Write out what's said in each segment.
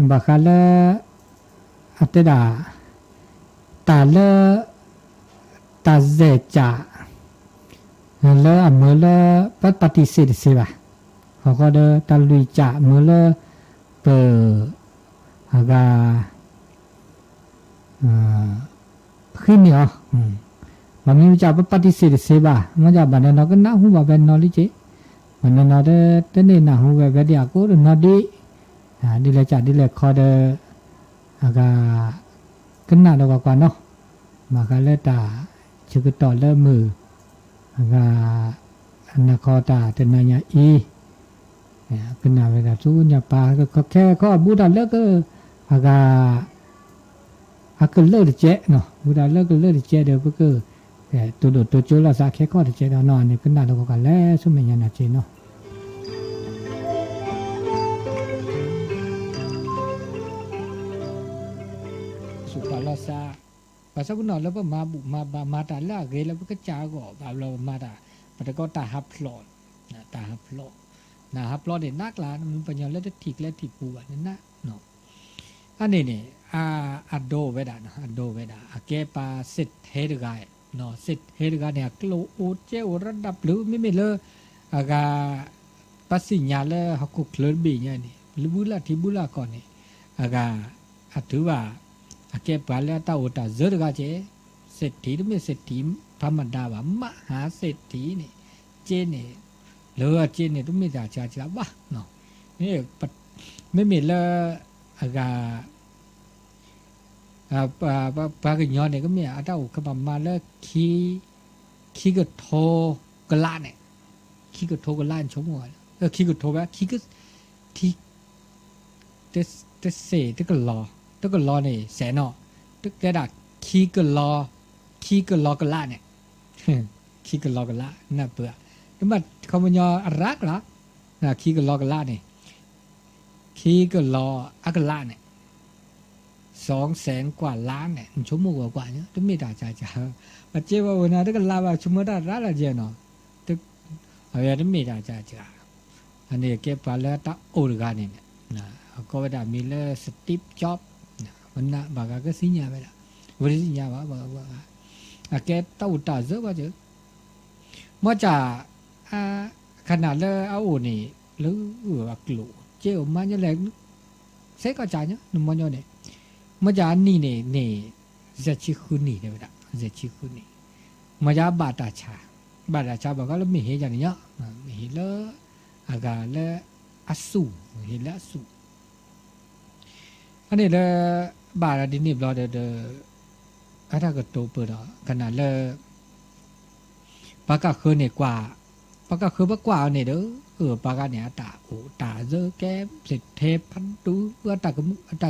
bakal ateda tale tazeja le amele patisi disibaเขาเดตะลุยจะมือเลเปอากาขึ้นเนี่ยมันมีจะปฏิเสธเสียบ้ามันจะบันเดนก็น่าหูว่าเป็นนอลิจิบันเดนเดนี่น่าหูว่าเป็นเดียกูนอดีดีเลยจ้ะดีเลยเขาเดอากาขึ้นหน้าเรากว่าเนาะมาการเลตาชื่อต่อเริ่มมืออากาอันนักขอตาเป็นนายอีขึ้นหน้าเวลาสู้เนี่ยปาก็แค่ก็บูดาเลิกก็อากาเลิกเจ๊เนาะบูดาเลิกเจ๊เดี๋ยวก็ตัวโจละสักแค่ก็เจ๊ดานอนนี่ขึ้นหน้าเราก็แล้วสมัยนั้นเจ๊เนาะสุภาลสาภาษาคุณนอนแล้วก็มาตาละเกลแล้วก็จ้าก็แบบเรามาตามันก็ตาฮับพลอดตาฮับพลอดนะฮับพลอดเนี่ยนักล้านมันปัญญาเลือดถิกและถิปูอันนั้นนะเนาะอันนี้เนี่ยอัดโดเวดานะอัดโดเวดาแกปาสิทธิ์เฮดกายเนาะสิทธิ์เฮดกายเนี่ยกลัวโอเจ้าระดับหรือไม่เลยอากาปัสสิญญาเลยฮักกุเคลื่อนบีเนี่ยนี่หรือบุลาที่บุลาก่อนนี่อากาถือว่าแกปาแล้วตาโอตาเจอร์กาเจเศรษฐีหรือไม่เศรษฐีธรรมดาว่ามหาเศรษฐีนี่เจเนี่ยเลือเจเนี่ยต้องมีแต่จ้าบ้าเนาะนี่ไม่มีเลยอากาปากย้อนเนี่ยก็มีอาเจ้าขบัมมาแล้วขี้ก็โทกล้าเนี่ยขี้ก็โทกล้าชมหัวขี้ก็โทแบบขี้ก็ที่เตเสตก็รอเนี่ยแสนเนาะตึกแกดักขี้ก็รอก็ล้าเนี่ยขี้ก็รอก็ล้าน่าเบื่อแล้วมันเขามันยอรักเหรอนะขี้ก็รอก็ล้าเนี่ยขี้ก็รออักล้าเนี่ย200,000 กว่าล้านเนี่ยชั่วโมงกว่าเนี่ยต้องมีด่าจ่ามาเจ้าวันนั้นก็ลาว่าชั่วโมงได้ร้านละเจ้าเนาะตึกเอาอย่างนี้มีด่าจ่าอันนี้เก็บไปแล้วตั้งโอร์กานี่เนี่ยนะก็ว่าได้มีเลยสตีฟจ็อบวันนั้นบางก็สิญญาไปละวันนี้สิญญาว่าแกตั้งอุตส่าห์เยอะว่าเจ้าเมื่อจ่าขนาดเลยเอาโอนี่หรือว่ากลุ่มเจ้ามันจะแรงเซ็กก็จ่ายเนี่ยนุ่มมันเนี่ยมาจากนี่เนี่ยจะชิคุนี่เดี๋ยวนะจะชิคุนี่มาจากบาตาชาบอกว่าเราไม่เห็นอย่างนี้ไม่เห็นแล้วอากาศแล้วอสูเห็นแล้วอสูอันนี้แล้วบาตาดินิบเราเดี๋ยวถ้าเกิดโตเปิดอ่ะขนาดแล้วปากกาคือเนี่ยกว่าปากกาคือมากกว่าเนี่ยเด้อปากกาเนี่ยตาเจอแก้มเสร็จเทพันตู้ว่าตา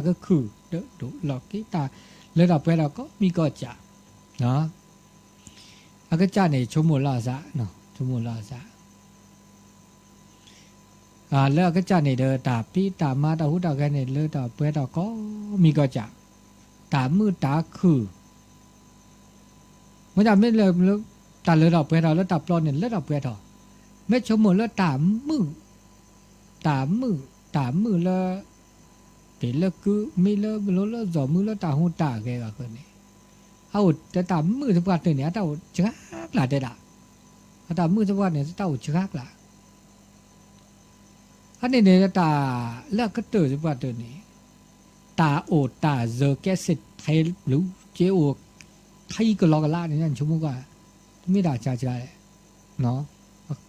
ก็คือเด้อดูหลอกที่ตาเลยเราไปเราก็มีก็จะเนาะอาก็จะเนี่ยชั่วโมงละซะเนาะชั่วโมงละซะแล้วก็จะเนี่ยเด้อตาพี่ตามาตาหูตาแกเนี่ยเลยตาไปตาก็มีก็จะตามือตาคือมันจะไม่เลยตาเลยเราไปเราแล้วตาปลอนเนี่ยแล้วเราไปต่อไม่ชั่วโมงแล้วตามือแล้วเป็นแล้วคือไม่แล้วจ่อมือแล้วตาหูตาแกก็คนนี้เอาแต่ตามือสักวันเนี่ยตาชักหลาเด็ดอ่ะตามือสักวันเนี่ยตาชักหลาอันนี้เนี่ยตาแล้วก็เจอสักวันนี้ตาตาเจอแกเสร็จไทยหรือเจ้าไทยก็รอกระลาเนี่ยนั่นชั่วโมงกว่าไม่ได้จ่ายเนาะ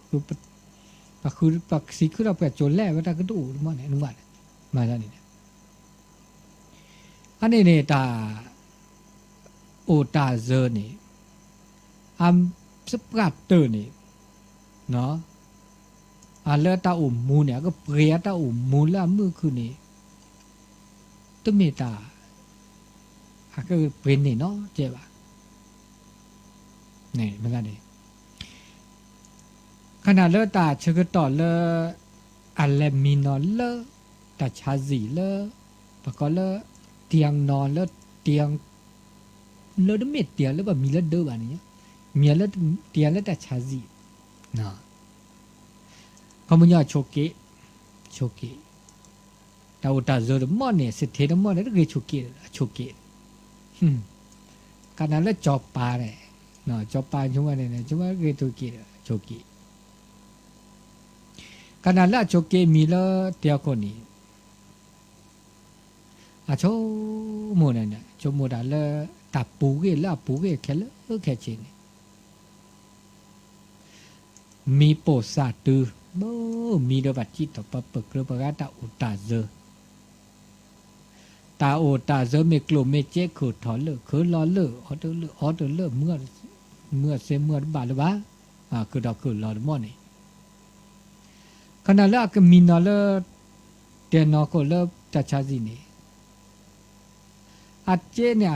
คือปักสีคือเราไปโจรแร่ว่าตาก็ดูมันเนี่ยนุ่มมาแล้วนี่อันนี้เนี่ยตาตาเจอนี่สกัดเตอร์นี่เนาะแล้วตามูเนี่ยก็เปรียตามูแล้วมือคือนี่ตัวเมตาก็เป็นนี่เนาะเจ๊บ่ะนี่เหมือนกันนี่ขนาดเลตาเชื่อต่อเลอะไรมีนอนเลตาชาสีเลปก็เลเตียงนอนเลเตียงเลดเม็ดเตียงเลแบบมีเลเดอร์แบบนี้มีเลเตียงเลตาชาสีนะเขาไม่ยอมโชเกะ ตาอุตาโซดมอเนี่ยสิเทดมอเนี่ยก็ชุกเกขนาดแล้วจอบปลาเนี่ยเนาะจอบปลาช่วงนี้เนี่ยช่วงก็ชุกเกขนาดแล้วชุกเกมีแล้วเตียวคนนี้โชโมเนี่ยโชโมดาแล้วตาปูเกแล้วปูเกแค่เลยแค่เชนมีโปสาตือบ่มีดบัดจิตปะปะกระปะกะตาอุตาเซตาโอตาเซเมกลเมเจคือถอนเลยคือรอเลยออเดอร์เมื่อเซเมื่อบาลบาคือดอกคือรอมอนี่ขณะละก็มีนอเลเตนอก็เลจัดชาซินี่อาเจเนี่ย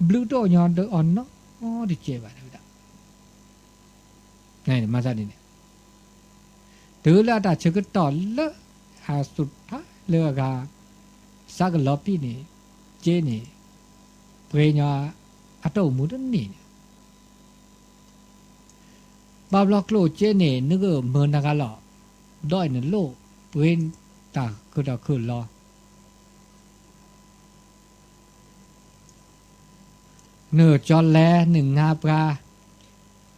บลูโตยอนเดออนเนาะอ๋อดิเจบาเลยดานี่มาซะนี่เดือละตาชึกตอเลสุดท้ายเลกาสักลอปีนี่เจนี่เปรญาอัตโตมุดนี่บาบล็อกโลเจนี่นึกเมือนนักละด้อยนั่นโลเปรนตาคือรอเนื้อจอแลหนึ่งงาปลา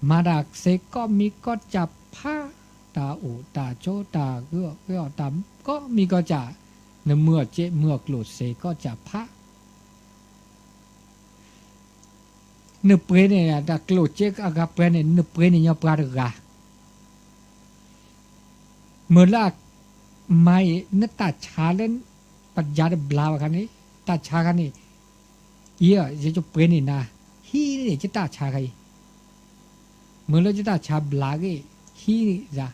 มาดักเซก็มีก็จับผ้าตาโอตาโจตาเกือตามก็มีก็จะเมื่อเจเมื่อกลุดเสก็จะพระเนื้อเปรเนี่ยดักลุดเจก็กับเปรเนี่ยเนื้อเปรเนี่ยยอปลาดกาเมื่อละไม่เนื้อตาชาเล่นปัญญาเดบลาวกันนี้ตาชากันนี้เยี่ยจะเปรเนี่ยนะฮีเนี่ยจะตาชาใครเมื่อเราจะตาชาบลาเกฮีจ้ะ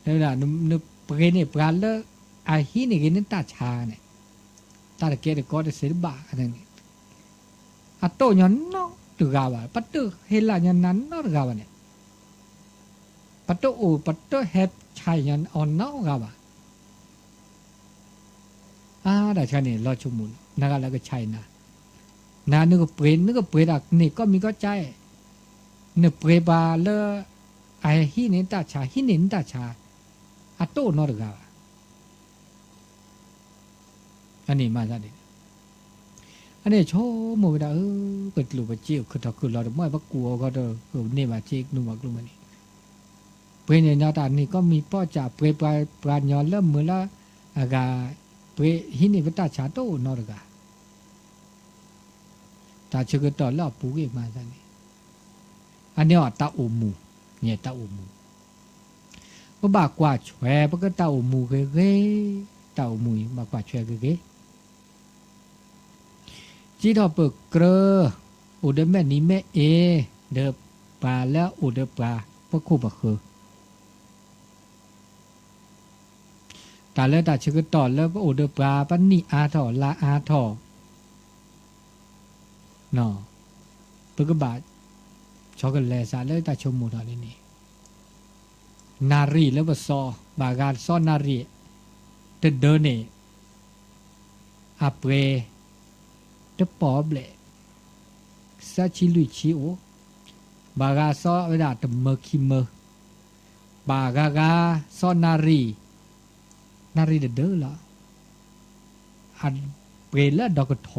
นั่นแหละเนื้อเปรเนี่ยปลาเลอาฮีนี่กินตาชาเนี่ยตาเกดก็ได้เสียบ้าอะไรนี่อัตโตยันเนาะตุกาวะปัตตุเฮลายันนั้นเนาะตุกาวะเนี่ยปัตตุโอปัตตุเฮปชายยันอ่อนเนาะกาวะได้ใช่เนี่ยรอชุมุนนักแล้วก็ใช่นะนึกเปรดักนี่ก็มีก็ใจนึกเปรบาเลไอฮีนี่ตาชาฮีนี่ตาชาอัตโตเนาะตุกาวะอันนี้มาซะดิอันนี้โชโมกดาเปิดลูกเจียวคือคือเราไม่บักกัวก็เด้อนี่มาเจกนูบักลูมันนี่เปเนี่ยนาตานี่ก็มีป้อจ่าเปปลายอนเริ่มมือละอากาเปหินี่ก็ตาชาโตนอรกาตาชึกตอลอปูเกมาซะนี่อันนี้ตาโอมูเนี่ยตาโอมูบ่บากว่าแฉบ่ก็ตาโอมูเกตาโอมูบากว่าแฉเกจีดอเปิกเกรออุดแม่นี้แม่เอเดปลาแล้วอุดปลาพวกคู่ปะคือตาแล้วตาชื่อต่อแล้วก็อุดปลาปันนี่อาถอลาอาถอเนาะเปิกบาทช็อกโกแลตสาแล้วตาชมมูทอนี่นารีแล้วก็ซอบาการซอนารีเดินเนี่ยอาเปตปอบเละซาชิลุชิโอบากาซอเวลาตเมคิเมบากากาซอนารีเดอละอันเปละดอกโท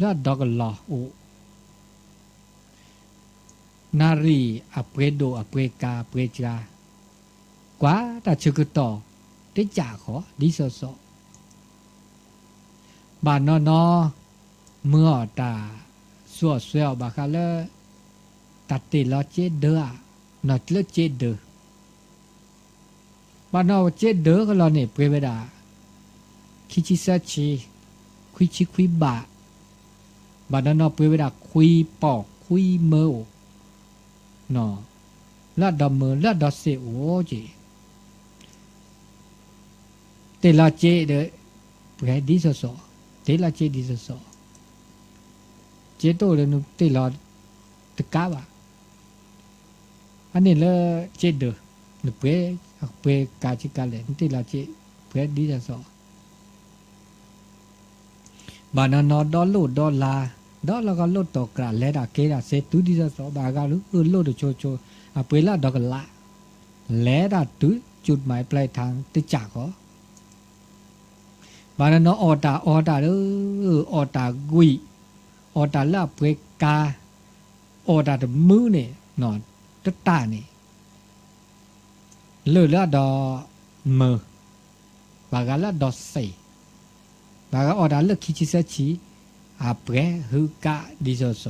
ละดอกลอโอนารีอเปโดอเปกาเปจากว่าตาชึกต่อได้จ่าขอดิโซโซบานนอเมื่อตาสัวเสียวบาคาเลตัดติลอเจเดอนอตเลเจเดอบานนอเจเดอก็ลอเนี่ยเปรเวดาคิชิซาชิคุยชิคุยบะบานนอเปรเวดาคุยปอกคุยเมอเนาะละดอมเมอละดอเซโอเจเตลอเจเดเปรดิโซโซเตลาเจดิโซเจโตเลนุเตลาตะกาบะอันนี้ละเจเดนเปกาจิกาเลเตลาเจเปดิโซบานานอดอลโลดอลาดอลก็โลดตอกราเลดาเกดาเซตุดิโซบากาลุโลดโชโชอเปลาดอกละเลดาตุ จุดหมายปลายทางติดจากเหรอบานาโนออตาเด้อออตากุยออตาลาเปกาออตาตมือเนี่ยนอนตตาเนี่ยเลือละดอมือบากาละดอเซบากาออตาเลือกคิชิเซชีอาเปรฮึกะดิโซโซ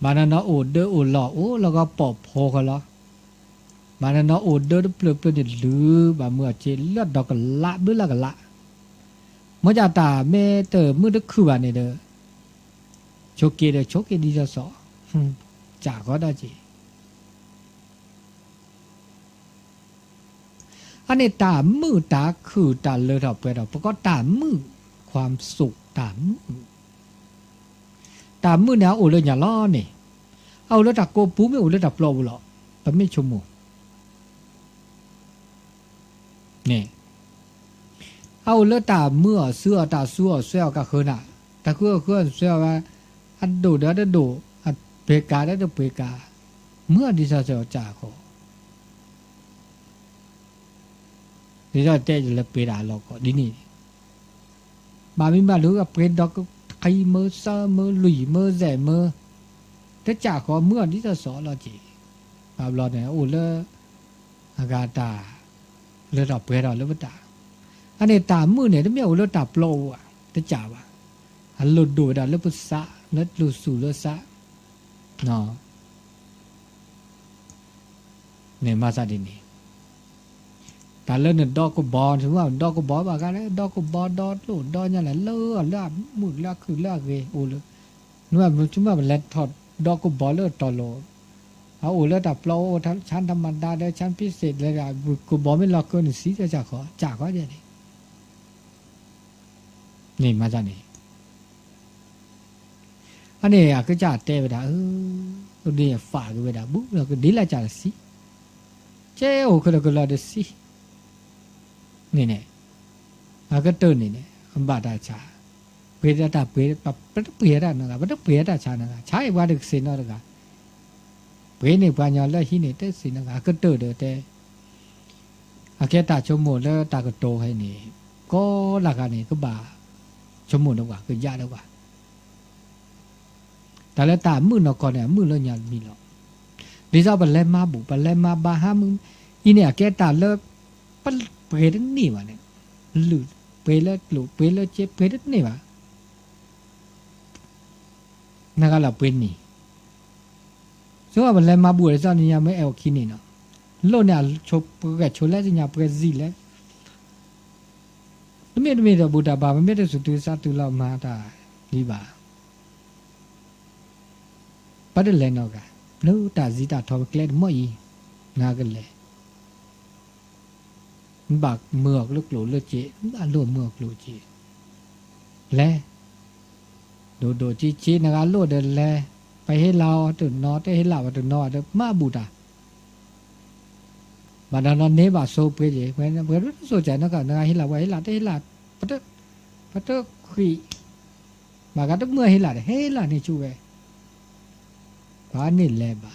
บานาโนโอเดอโอหล่อโอ้แล้วก็ปอบโพกันเหรอบานาโนโอเดอเปลือกเนี่ยลือบาเมื่อเจเลือดดอกกะละบื้อละกะละเมื่อจะตาเมเตอมือดึกคือวันนี้เด้อโชเกเด้อโชเกดิโซโซจ่าก็ได้จีอันนี้ตามือตาคือตาเลือดออกไปดอกเพราะก็ตามือความสุขตามือเนี่ยโอ้เลยอย่าล้อนี่เอาแล้วตาโกปูไม่โอ้เลยตาปลอบหรอกแต่ไม่ชมมูนี่เอาแล้วตาเมื่อเสื้อตาซัวเสื้อก็คือน่ะตาคือเสื้อว่าอันดูเด้อดูอันเปกาได้เปกาเมื่อดิซาเซลจ่าเขาดิซาเตจะเลยเปดาหรอกดินี่บามิมารู้กับเปดดอกใครเมื่อซาเมื่อลุยเมื่อแย่เมื่อแต่จ่าเขาเมื่อดิซาสอเราจีบาบลอเนี่ยโอ้เลยอากาตาเลยดอกเปดาเลยว่าตาอันนี้ตามือเนี่ยถ้าไม่เอาเลยตาโปรอ่ะแต่จ่าว่าอันหลุดดูดาเลยปุษสะแล้วหลุดสู่เลยสะเนาะเนี่ยมาซาดินี่แต่เรื่องเนี่ยดอกกุบอลถึงว่าดอกกุบอลว่ากันเลยดอกกุบอลดอดลูดดอเนี่ยแหละเลื่อล่ามือล่าคือล่าเกยโอ้เลยนึกว่ามันชุ่มว่ามันเล็ดถอดดอกกุบอลเลื่อต่อโลเอาโอ้เลื่อดับโปรชั้นธรรมดาได้ชั้นพิเศษเลยอะกุบอลไม่ล็อกเกินสีจะจ่าขอเดี๋ยวนี้นี่มาจากนี่อันนี้อะก็จ่าเตะไปด่าตัวนี้ฝากไปด่าบุ๊กแล้วก็ดีละจ่าสิเจ้าคือเราก็รอเดสินี่เนี่ยอะก็ตัวนี่เนี่ยอันบาดาชาเปรตตาเปรตปั๊บปั๊บเปรตนะปั๊บเปรตชานะชายว่าเด็กสินอะไรกันเปรตเนี่ยปัญญาแล้วที่เนี่ยเด็กสินนะก็ตัวเด็กแต่อะแค่ตาชมหมดแล้วตาก็โตให้นี่ก็หลักการนี่ก็บ่าชมหมดแล้วว่าก็ยากแล้วว่าแต่แล้วตามือนอกก่อนเนี่ยมือเลื่อนยันมีหรอกดิฉันเป็นเล่มาบุเป็นเล่มาบาฮามึงอีเนี่ยแกตาเลิกเป็นเปรตนี่วะเนี่ยหลุดเปรตหลุดเปรตเจ็บเปรตนี่วะนั่นก็เราเป็นนี่ส่วนเป็นเล่มาบุเลยตอนนี้ยังไม่เอาขี้นี่เนาะโลเนี่ยชบแกชนแล้วสิเนี่ยเปรตสิแล้วไม่ได้บูดาบาไม่ได้สุดที่สัตว์ตุลามาตาดีบ่าปัดเล่นเอากันนู้ตาจิตาทอมเกล็ดมั่วอีงากันเลยบักเมือกลูกหลูลูกจีอันลูกเมือกลูกจีแล้วโดจีนะกันลูกเดินแล้วไปให้เราตุนนอได้ให้เราตุนนอเดมาบูดาบาดานเนบาโซเปย์เมื่อรู้โซใจนะกันนะให้เราไว้ให้เราได้ให้เราปัตคุยบากันต้องเมื่อให้เราให้เราเนี่ยช่วยบ้านนี่แหละบ้า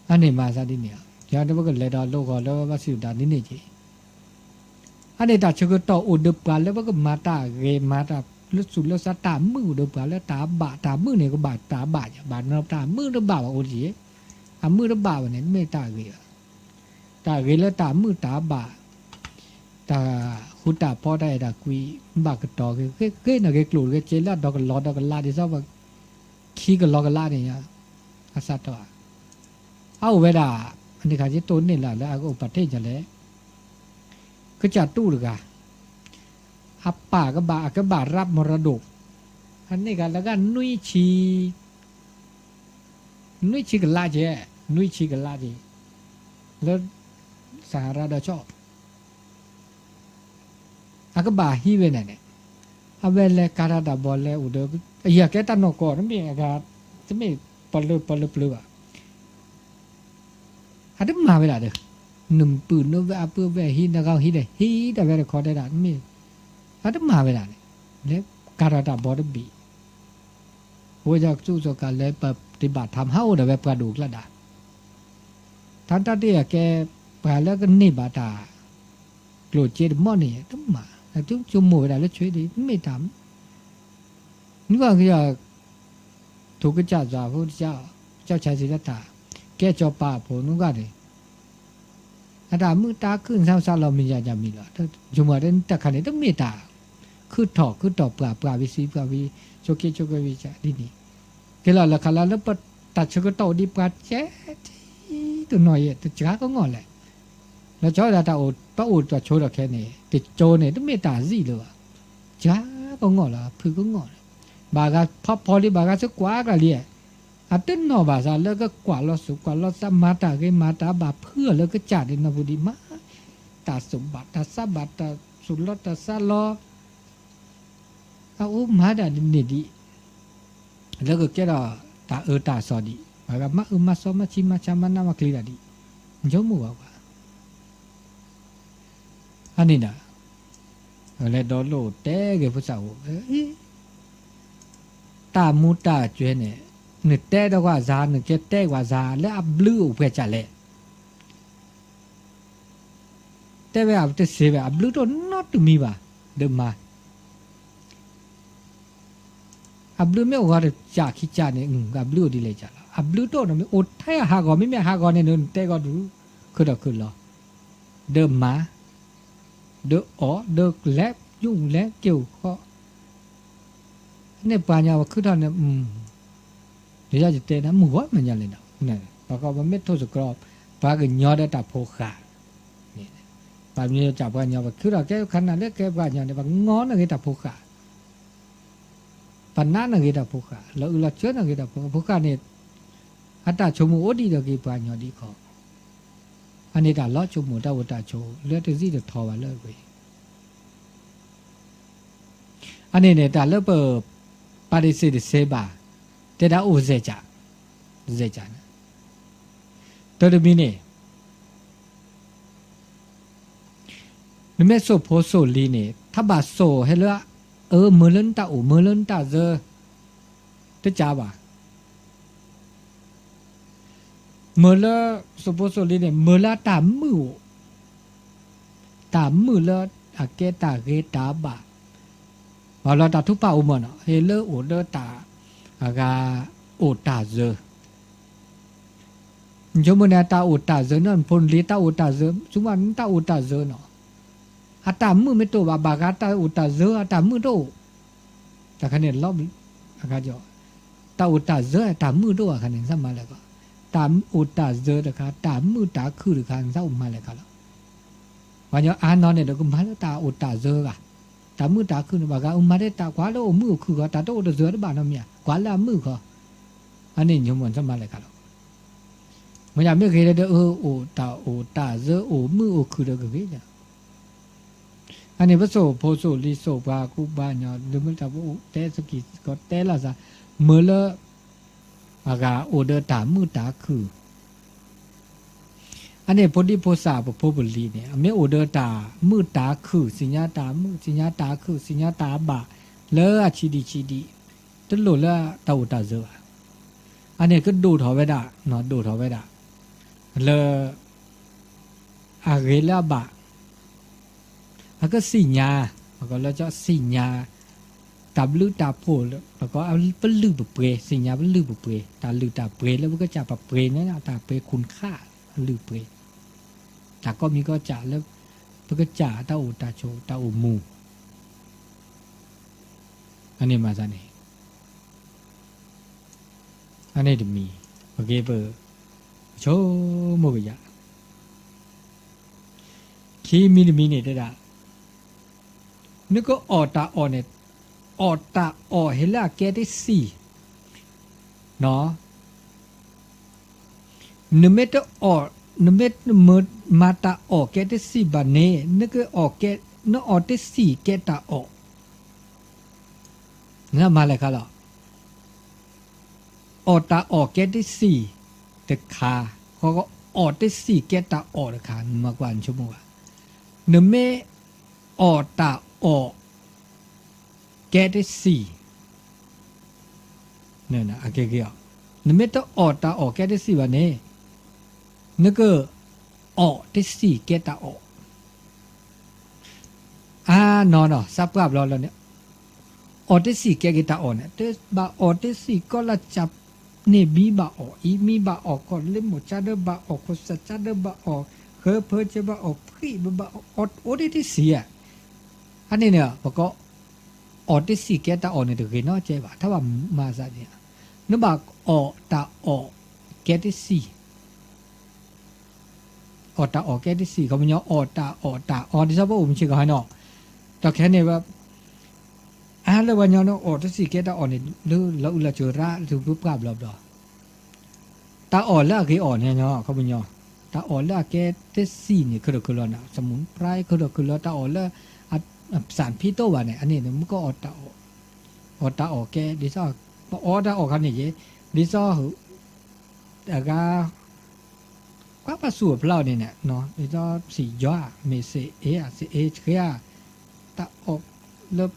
อันนี้มาซาดิเนี่ยยาเดี๋ยวก็เลยดอโลกแล้วว่าสิวดานี่นี่จีอันนี้ตาชกต่ออุดปาแล้วก็มาตาเกมาตาลุสุลสตามืออุดปาแล้วตาบาตามือเนี่ยก็บาตาบาบาเราตามือระบาโอจีอ่ะมือระบาเนี่ยไม่ตาเกแล้วตามือตาบาตาขุตาพอได้ตาคุยบากต่อเกน่ะเกกลูเกเจลาดอกลอดอกลาดิซะว่าขี้ก็ลอกลาเนี่ยอาซาตัวเอาเวลาอันนี้ข้าจะต้นนี่แหละแล้วก็ประเทศจะเลยก็จะตู้หรือกันอับป่าก็บารับมรดกอันนี้กันแล้วก็นุ้ยชีกันลาเจนุ้ยชีกันลาเจแล้วสหรัฐชอบอักบาฮีเวนั่นเนี่ยอาเวลการาดาบอลเลยอุดมอยากแค่ตันนกก่อนนั่นเองครับจะไม่ปลืออันนี้มาเวลาเด้อหนุ่มปืนโนเวอเปเวฮีนักเอาฮีเลยฮีแต่เวลาขอได้ด่านไม่อันนี้มาเวลาเนี่ยการาดาบอลบีโอ้ยจากจู่ๆกันเลยแบบ ฏิบัติทำเฮาเดแบบกระดูกละดาทันตาเดียแกปลาแล้วก็นี่บาตาโกรธเจดมอนี่ต้องมาแล้วจุ่มหมูได้แล้วช่วยดีไม่ทำนี่ก็คือถูกกระจัดจากพระเจ้าชายสิทธัตถะแกจอป่าโผล่ก็เลยอาดามือตาขึ้นเศร้าๆเรามีจะมีหรอถ้าจุ่มอะไรแต่ขันนี้ต้องมีตาคือถอกปลาวิสีปลาวิโชเกวิจาดีนี่เกล้าละคาแล้วปัดตัดชกโตดีปลาเจ๊ตัวหน่อยตัวจ้าก็งอแหละแล้วเจ้าตาโอป้าโอตัวโชดแค่นี้ติดโจเนี่ยต้องมีตาสิเลยวะจ้าก็งอละพื้นก็งอบากาพอดีบากาสักกว่ากันเลยอัตนอบาซาแล้วก็กว่าเราสุกว่าเราสัมมาตาเกมาตาบาเพื่อแล้วก็จัดในนบุดีมาตาสมบัติตาสับัตตาสุลตาซาลอเอามาดานี่ดีแล้วก็แกเราตาตาสอดีบากามาสอมาชิมาชามานามาคลีดาดีจมูกว่าอันนี้นะอะไรดอลโลเต้เกี่ยวกับสาวตามูตาเจเนี่ยนึกเต้ดอกว่าซานึกแกเต้กว่าซาแล้วอับลูเพื่อจะเลยเต้แบบจะเสียแบบอับลูตัวน็อตมีบ่าเดิมมาอับลูไม่ว่าจะจ่าขี้จ่าเนี่ยอับลูดีเลยจ้ะอับลูตัวนั้นไม่อดให้หากอไม่หากอเนี่ยนึกเต้ก็ดูคือหรอเดิมมาเดือเดือแลบยุ่งแลบเกี่ยวก็เนี่ยปัญญาว่าคือตอนเนี่ยเดี๋ยวจะเตะนะมัวมันยังเลยนะเนี่ยปากก็ไม่ทุสกรอบปากก็ยอดได้แต่โพขาเนี่ยปากนี้จับปัญญาว่าคือเราแค่ขนาดเล็กแค่ปัญญาเนี่ยปากงอนะคือแต่โพขาปัญญานะคือแต่โพขาแล้วเราเชื่อนะคือแต่โพขาเนี่ยอัตตาชมูอดีตคือปัญญาดีขออันนี้แต่ล้อชมูตาวัตโชเลือดที่จะทอว่าเลิกไปอันนี้เนี่ยแต่เลิกเปิดปาริสิตเสบาแต่ได้โอเซจ่านะตัวนี้เนี่ยนี่ไม่โซโพโซลีเนี่ยถ้าบาโซให้เลือเมื่อเล่นตาเมื่อเล่นตาเจอตัวจ้าบ่าเมื่อละโซโพโซลีเนี่ยเมื่อละตามือละอาเกตาเกตาบ่าว่าเราตาทุบป่าอุมันเฮเลอโอเดตาอากาโอตาเจจมูกเนี่ยตาโอตาเจนั่นพลลีตาโอตาเจจุมันตาโอตาเจเนาะอาตามือไม่โตบากาตาโอตาเจอาตามือโตแต่คะแนนรอบอากาจอตาโอตาเจตามือโตคะแนนซ้ำมาแล้วก็ตาโอตาเจนะคะตามือตาคือหรือคันซ้ำมาแล้วก็แล้ววันนี้อ่านนอนเนี่ยเด็กก็มาแล้วตาโอตาเจอะตามือตาขึ้นบากามาได้ตากว่าแล้วมือคือก็ตาโตเดือดบ้านน้ำเนี่ยกว่าละมือก็อันนี้ยมวันสมาเลยกันมันยังไม่เคยได้โอตาเจอมือคือเด็กก็เนี่ยอันนี้พระโสโพโสลิโสบาคุบาญาหรือมันจะว่าเตสกิก็เตละซะเมื่อละอากาโอเดตามือตาคืออันนี้พอดีโพสาพอบุรีเนี่ยไม่โอเดตามือตาคือสิญญาตามือสิญญาตาคือสิญญาตาบะเลอชีดีตลุละตาอุตาเจออันนี้ก็ดูถอไว้ด่าเนาะดูถอไว้ด่าเลออาเกลาบะแล้วก็สิญญาแล้วก็เราจะสิญญาตาลือตาโพแล้วก็เอาปลือบุเปรสิญญาปลือบุเปรตาลือตาเปรแล้วมันก็จะปะเปรนั่นตาเปรคุณค่าลือเปรแต่ก็มีก็จ่าแล้วมันก็จ่าตาโอตาโชตาโอมูอันนี้มาซะนี่อันนี้จะมีโอเคเปอร์โชโมกยะคีมีเนี่ยได้ด่านึกก็ออตาออเนี่ยออตาออเฮล่าแกได้สี่เนาะนึกไม่ต้องออนึกไม่มาตาออแกได้สี่บาเน่นึกก็ออแกนึกออได้สี่แกตาอองั้นมาเลยครับล่ะออตาออแกได้สี่แต่ขาเขาก็ออได้สี่แกตาออเลยค่ะมากกว่าชั่วโมงนึกไม่ออตาออแกได้สี่เนี่ยนะโอเค นเมตออตาออแกได้สิวะเนี่ยนึกออได้สิแกตาออนอนซับกับเราแล้วเนี่ยออได้สิแกตาออเนี่ยเตบาออได้สิก็ละจับเนี่ยมีบาอออีมีบาออก็เล่มหมดจ้าเดบาออก็สัจจ้าเดบาออเฮ้อเพื่อจะบาออพี่บาออโอได้ที่สิอ่ะอันนี้เนี่ยบอกก็ออได้สิแกตาออเนี่ยเดี๋ยวกินน้อเจ็บถ้าว่ามาซะเนี่ยนึกบาออตาออแกได้สิออตาออแกได้สิเขาไม่ยอออตาออที่ชอบผมชื่อเขาให้เนาะแต่แค่เนี่ยว่าแล้ววันนี้เนาะออที่สิแกตาออเนี่ยแล้วเราจะระถูกรูปภาพรอบๆตาออแล้วกี่ออเนี่ยเนาะเขาไม่ยอตาออแล้วแกได้สิเนี่ยคือนะสมุนไพรคือตาออแล้วสารพิษตัวเนี่ยอันนี้เนี่ยมันก็ออตาออแกดิซ่าออตาออกันเนี่ยดิซ่าแต่ก็ว่าประสูบเราเนี่ยเนาะดิซ่าสีย่าเมเซเอเอเชียตาออกเลิบ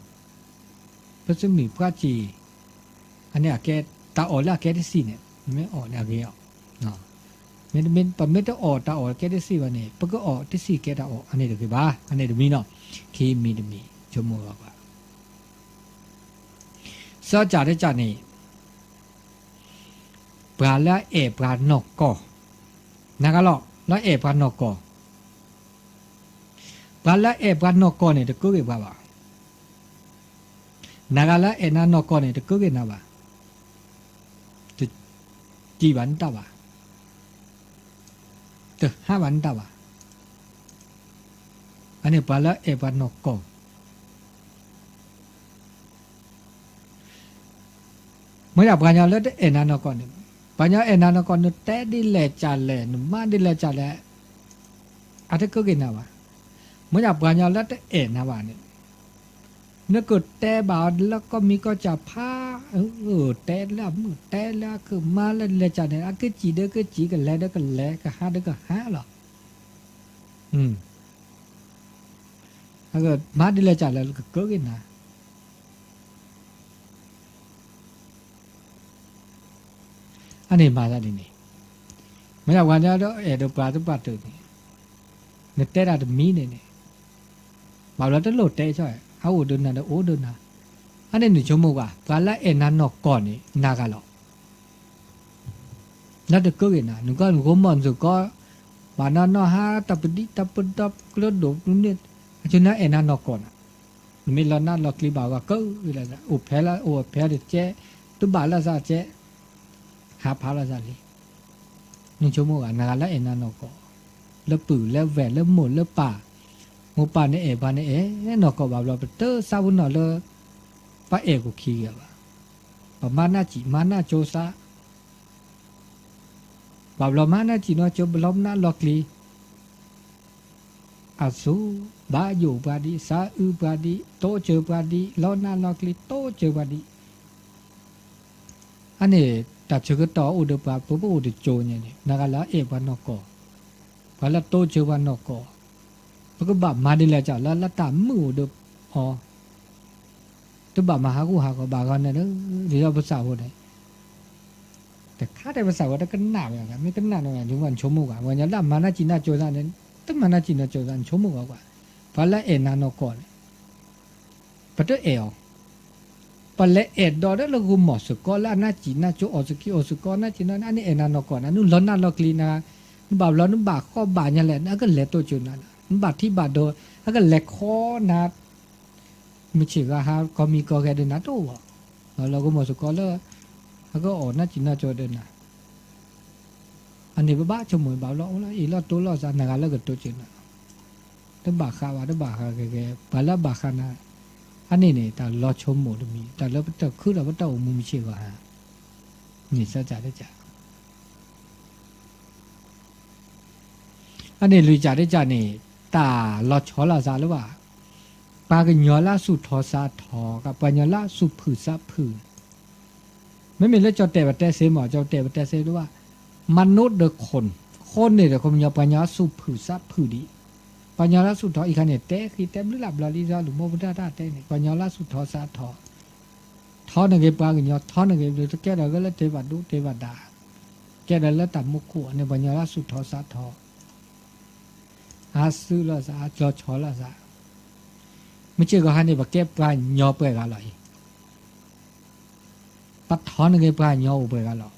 พระสมุนพระจีอันนี้แกตาออกแล้วแกได้สิเนี่ยไม่ออกเนี่ยแกเนาะมันปะไม่ต้องออกตาออกแกได้สิวันนี้ปะก็ออกได้สิแกตาออกอันนี้เดี๋ยวกี่บ้าอันนี้เดี๋ยวมีเนาะเคมีชมว่าสอจ่าได้จ่านี่ปลาละปลานกก็นะครับแล้วปลานกก็ปลาละปลานกก็เนี่ยเด็กก็เก็บบ้านะครับแล้วนานกก็เนี่ยเด็กก็เก็บนะบ้าจะกี่วันตาบ้าจะ5 วันตาบ้าอันนี้ปลาละปลานกก็เมื่อปลาเนี่ยแล้วนานกก็เนี่ยปัญญานานก็นุแต่ดิเลจาเลนุมาดิเลจาเลอาจจะก็กินนะวะเมื่อปัญญาแล้วนะวะเนี่ยนึกแต่บาแล้วก็มีก็จะพาแต่ละคือมาแล้วเลจาเนี่ยก็จีเด็กก็จีกันแล้วก็หาเด็กก็หาหรอถ้าเกิดมาดิเลจาแล้วก็กินนะอันนี้มาจากนี่ไม่ใช่วันนี้เราเดี๋ยวปลาตัวปลาตัวนี่เนี่ยแต่ละมีเนี่ยมาแล้วจะโหลดเตะใช่ไหมเอาดูนะเดี๋ยวดูนะอันนี้หนูชมว่าปลาละนานกก่อนนี่นากันหรอกนั่นจะเกิดนะหนูก็มันสุก็ปานานฮะตับกระโดดนี่จนนั้นนานกก่อนไม่รอนั่นรอคลิปบอกว่าก็อะไรนะอุบแพ้ละอุบแพ้เด็ดเจ้ตัวบาละซาเจ้หาพาราซาลีนี่ชั่วโมงนาละนานกแล้วปื้แล้วแหวนแล้วหมุนแล้วป่าหมูป่าเนี่ยบ้านเนี่ยนกก็แบบเราเตอซาบุนนเลยป้ากูขี้กันประมาณน่าจีมาน่าโจซาแบบเรามาน่าจีน่าโจบล้อมน่าล็อกลีอาสูบาอยู่บาดีซาบาดีโตเจอบาดีล้อน่าล็อกลีโตเจอบาดีอันนี้แต่เชื่อต่ออุดปาปุ๊บอุดโจเนี่ยนักละวันนกพอละโตเจวันนกพวกบ้ามาดีแล้วจ้ะละตามมืออุดอ๋อตัวบ้ามาหากูหาก็บ้ากันเนี่ยเดี๋ยวภาษาพูดได้แต่ข้าได้ภาษาว่าได้กันหนาอย่างเงี้ยไม่กันหนาอย่างทุกวันชั่วโมงกว่าวันนี้ละมานาจีน่าโจซานเนี่ยตั้งมานาจีน่าโจซานชั่วโมงกว่าพอละนานกเนี่ยปัตเตอร์ปเลดอร์แล้วกูหมอสก็แล้วน่าจีน่าโจอสกิอสก็น่าจีน่าอันนี้นานก่อนนะนู่นล้อน่าล็อกลีนะนู่นบ่าวล้อนู่นบ่าข้อบ่าเนี่ยแหละนั่นก็เล็ดตัวจุนนั่นนู่นบ่าที่บ่าโดนั่นก็เล็กข้อนะไม่ใช่ก็ฮะก็มีก็แค่เดินนะตัวเราก็หมอสก็แล้วก็น่าจีน่าโจเดินนะอันนี้บ้าชมวยบ่าวล้อแล้วอีล้อตัวล้อซะนั่นก็แล้วก็ตัวจุนนะตั้งบ่าข้าวตั้งบ่าข้าวแก่ๆบ่าละบ่าข้านะอันนี้เนี่ยแต่รอชมหมดมีแต่แล้วแต่คือเราก็ต้องมุมเชื่อว่านี่ซะจ่าได้จ่าอันนี้ลุยจ่าได้จ่านี่ตารอชอลาซาหรือว่าปากญอล่าสุดทอซาทอกับปัญญาล่าสุดผือซาผือไม่มีแล้วเจ้าแต่ว่าแต่เสหมอเจ้าแต่ว่าแต่เสหรือว่ามนุษย์เด็กคนเนี่ยเด็กคนมีปัญญาสุดผือซาผือดีปัญญาล่าสุดทออีกคันเนี่ยแต่คือเต็มหรือหลับลาลีซาหรือโมบุดาดาแต่เนี่ยปัญญาล่าสุดทอซาทอ ท้อหนึ่งเก็บปลากันยอท้อหนึ่งเก็บจะแก่เราก็เลยเทวดูเทวดาแก่เราแล้วตัดมุกขวเนี่ยปัญญาละสุดท้อสัตท้ออาซื้อละซะจอชอละซะไม่เชื่อก็ฮันนี่บักเก็บปลาหยอเปื่อยกันเลยปัดท้อหนึ่งเก็บปลาหยอเปื่อยกันหรอ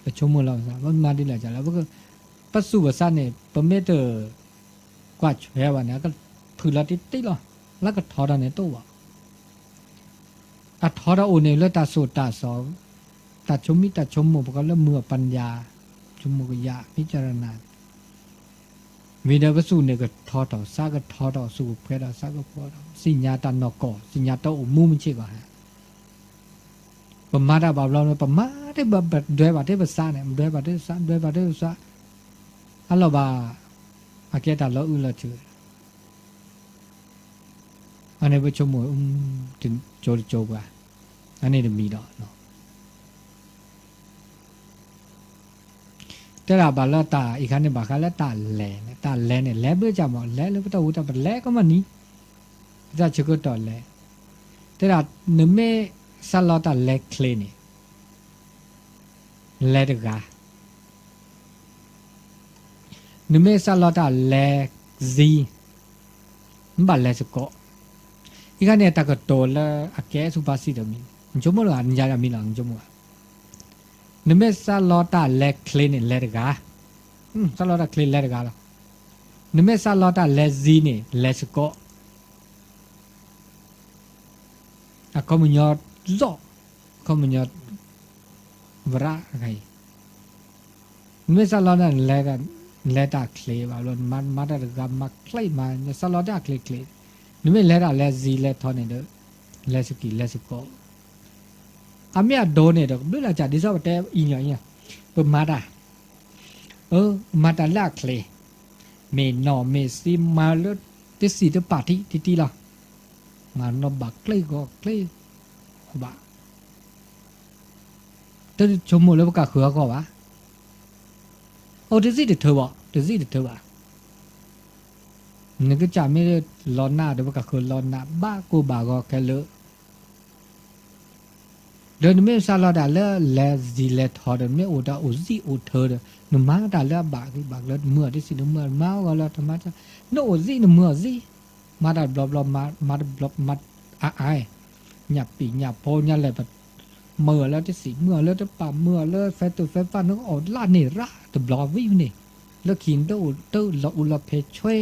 ไปชมมือเราซะมันมาดีแหละจ้ะแล้วก็ปัสสุภาษาเนี่ยประเมตกว่าแช่วันนี้ก็ผืนละติดหรอแล้วก็ท้อได้ในตัวอัดท้อได้โอเนี่ยแล้วตาสูตาสองตาชมมิตาชมหมู่ก็เริ่มมือปัญญาชมมุกยาพิจารณาวิธีวัสดุเนี่ยก็ท้อต่อซาก็ท้อต่อสู้เพื่อต่อซาก็พอต่อสิญญาตานอกก่อสิญญาต่ออุมูมันเชื่อก่อนฮะประมาทแบบเราเนี่ยประมาทได้แบบด้วยแบบที่ภาษาเนี่ยด้วยแบบที่ภาษาด้วยแบบที่ภาษาอันเราบ้าอาเกตาเราอื่นเราเชื่ออันนี้ไปชมมวยถึงโจรโจกว่าอันนี้จะมีดอกเนาะแต่ละบาลตาอีกครั้งนึงบาคาลตาแหล่ตาแหล่เนี่ยแหล่เบื่อจังมั้งแหล่แล้วก็ต้องอุตส่าห์แหล่ก็มันนี่จะเชื่อก็ต่อแหล่แต่ละหนึ่งเมื่อสลอตาแหล่เคลนี่แหล่ดึกาหนึ่งเมื่อสลอตาแหล่ซีมันบาแหล่สกออีกครั้งเนี่ยตากโตแล้วอาแกสุภาษิตมีจมูกอ่ะนิยามมีหลังจมูกนเมสลอตาเล็กคลีนเล็กกาสลอตาคลีนเล็กกาลนเมสลอตาเล็กซีนี่เล็กสกออะคอมญอโซคอมญอวราไงนเมสลอตาเล็กเล็กตาคลีบาลอนมาตากามาคลีมาสลอตาคลีนเมเล็กตาเล็กซีเล็กทอนเดเล็กสกีเล็กสกออามีอะโดนเนี่ยดอกด้วยละจัดดิซอแต่อีหยังเปิดมาดามาดาลากเคลเมนอเมซิมาเลติสิตปาติติล่ะมานอบักเคลก็เคลบะแต่ชมหมดแล้วก็คือก็วะโอ้ติสิเธอบ่ติสิเธอบ่นึกจะไม่ได้ร้อนหน้าเดี๋ยวก็คือร้อนหน้าบ้ากูบ้าก็แค่เลอะเดินไม่ซาลาดาเลเลซีเลทอดไม่โอดาโอซีโอเธอนุ่มมาดาเลบากที่บากเลเมื่อที่สิเมื่อมาก็แล้วธรรมะจ้ะโนโอซีนเมื่อซีมาดาบลอบมาบลอบมาไอหยับปีหยับโพหยับอะไรแบบเมื่อแล้วที่สิเมื่อแล้วจะป่าเมื่อแล้วแฟตุแฟฟ้านึกออกลาเนระแต่บลอบวิ่งนี่แล้วขินเต้าอุลเพช่วย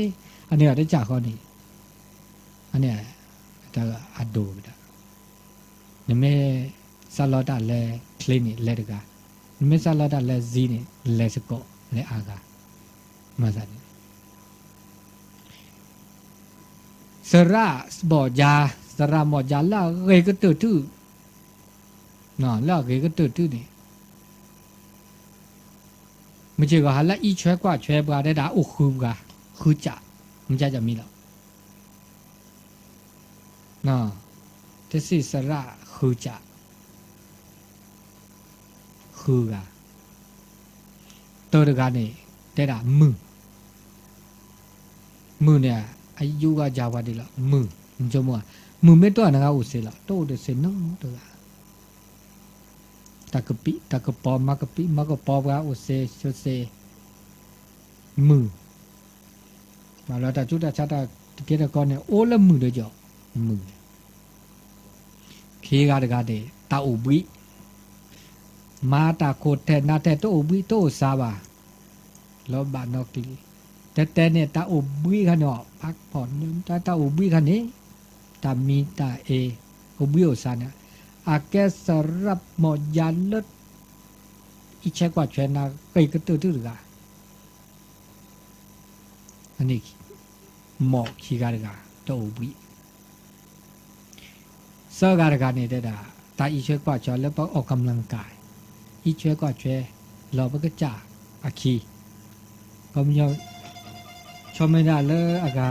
อันนี้ได้จากข้อนี้อันนี้จะอัดดูไปได้เนี่ยไม่ซาลอดาเลคลีนี่เลดกาไม่ซาลอดาเลซีนี่เลสโกเลอากามาซานี่สระบอจาสระบอจาละเกยก็ตื่นทื่อน่ะละเกยก็ตื่นทื่อนี่ไม่ใช่ว่าละอีช่วยกว่าช่วยบาได้ด่าโอ้คือกาคือจะมันจะมีแล้วน่ะที่สิสระคือจะคือกาตัวเดียวกันนี่ได้ด่ามือเนี่ยอายุก็ยาวดีละมือจมูกมือไม่ตัวนะครับอุเสละโตเดเซนงตัวตะกปิตะกปอมากปิมากปอก็อุเสชเสมือมาแล้วแต่จุดแต่ชาติเกิดก่อนเนี่ยโอ้ละมือเดียวมือเคกาดกาเดตาอุบิมาตาโคเทนาเตโตอุบิโตซาบาลบานอกลีแต่เนี่ยตาอุบิขันเนาะพักผ่อนตาอุบิขันนี้ตามีตาเออุบิโอซาเนี่ยอาแกสรับหมดยันเลิศอีเชกว่าเชนาเกยก็ตื้อๆกะอันนี้หมอกขี้กาดกาตาอุบิเสื้อกาดกาเนี่ยได้ตาอีเชกว่าเชแล้วออกกำลังกายอีเชกว่าเชเราก็จ่าอาคีก็มีชมไม่ได้เลยอากา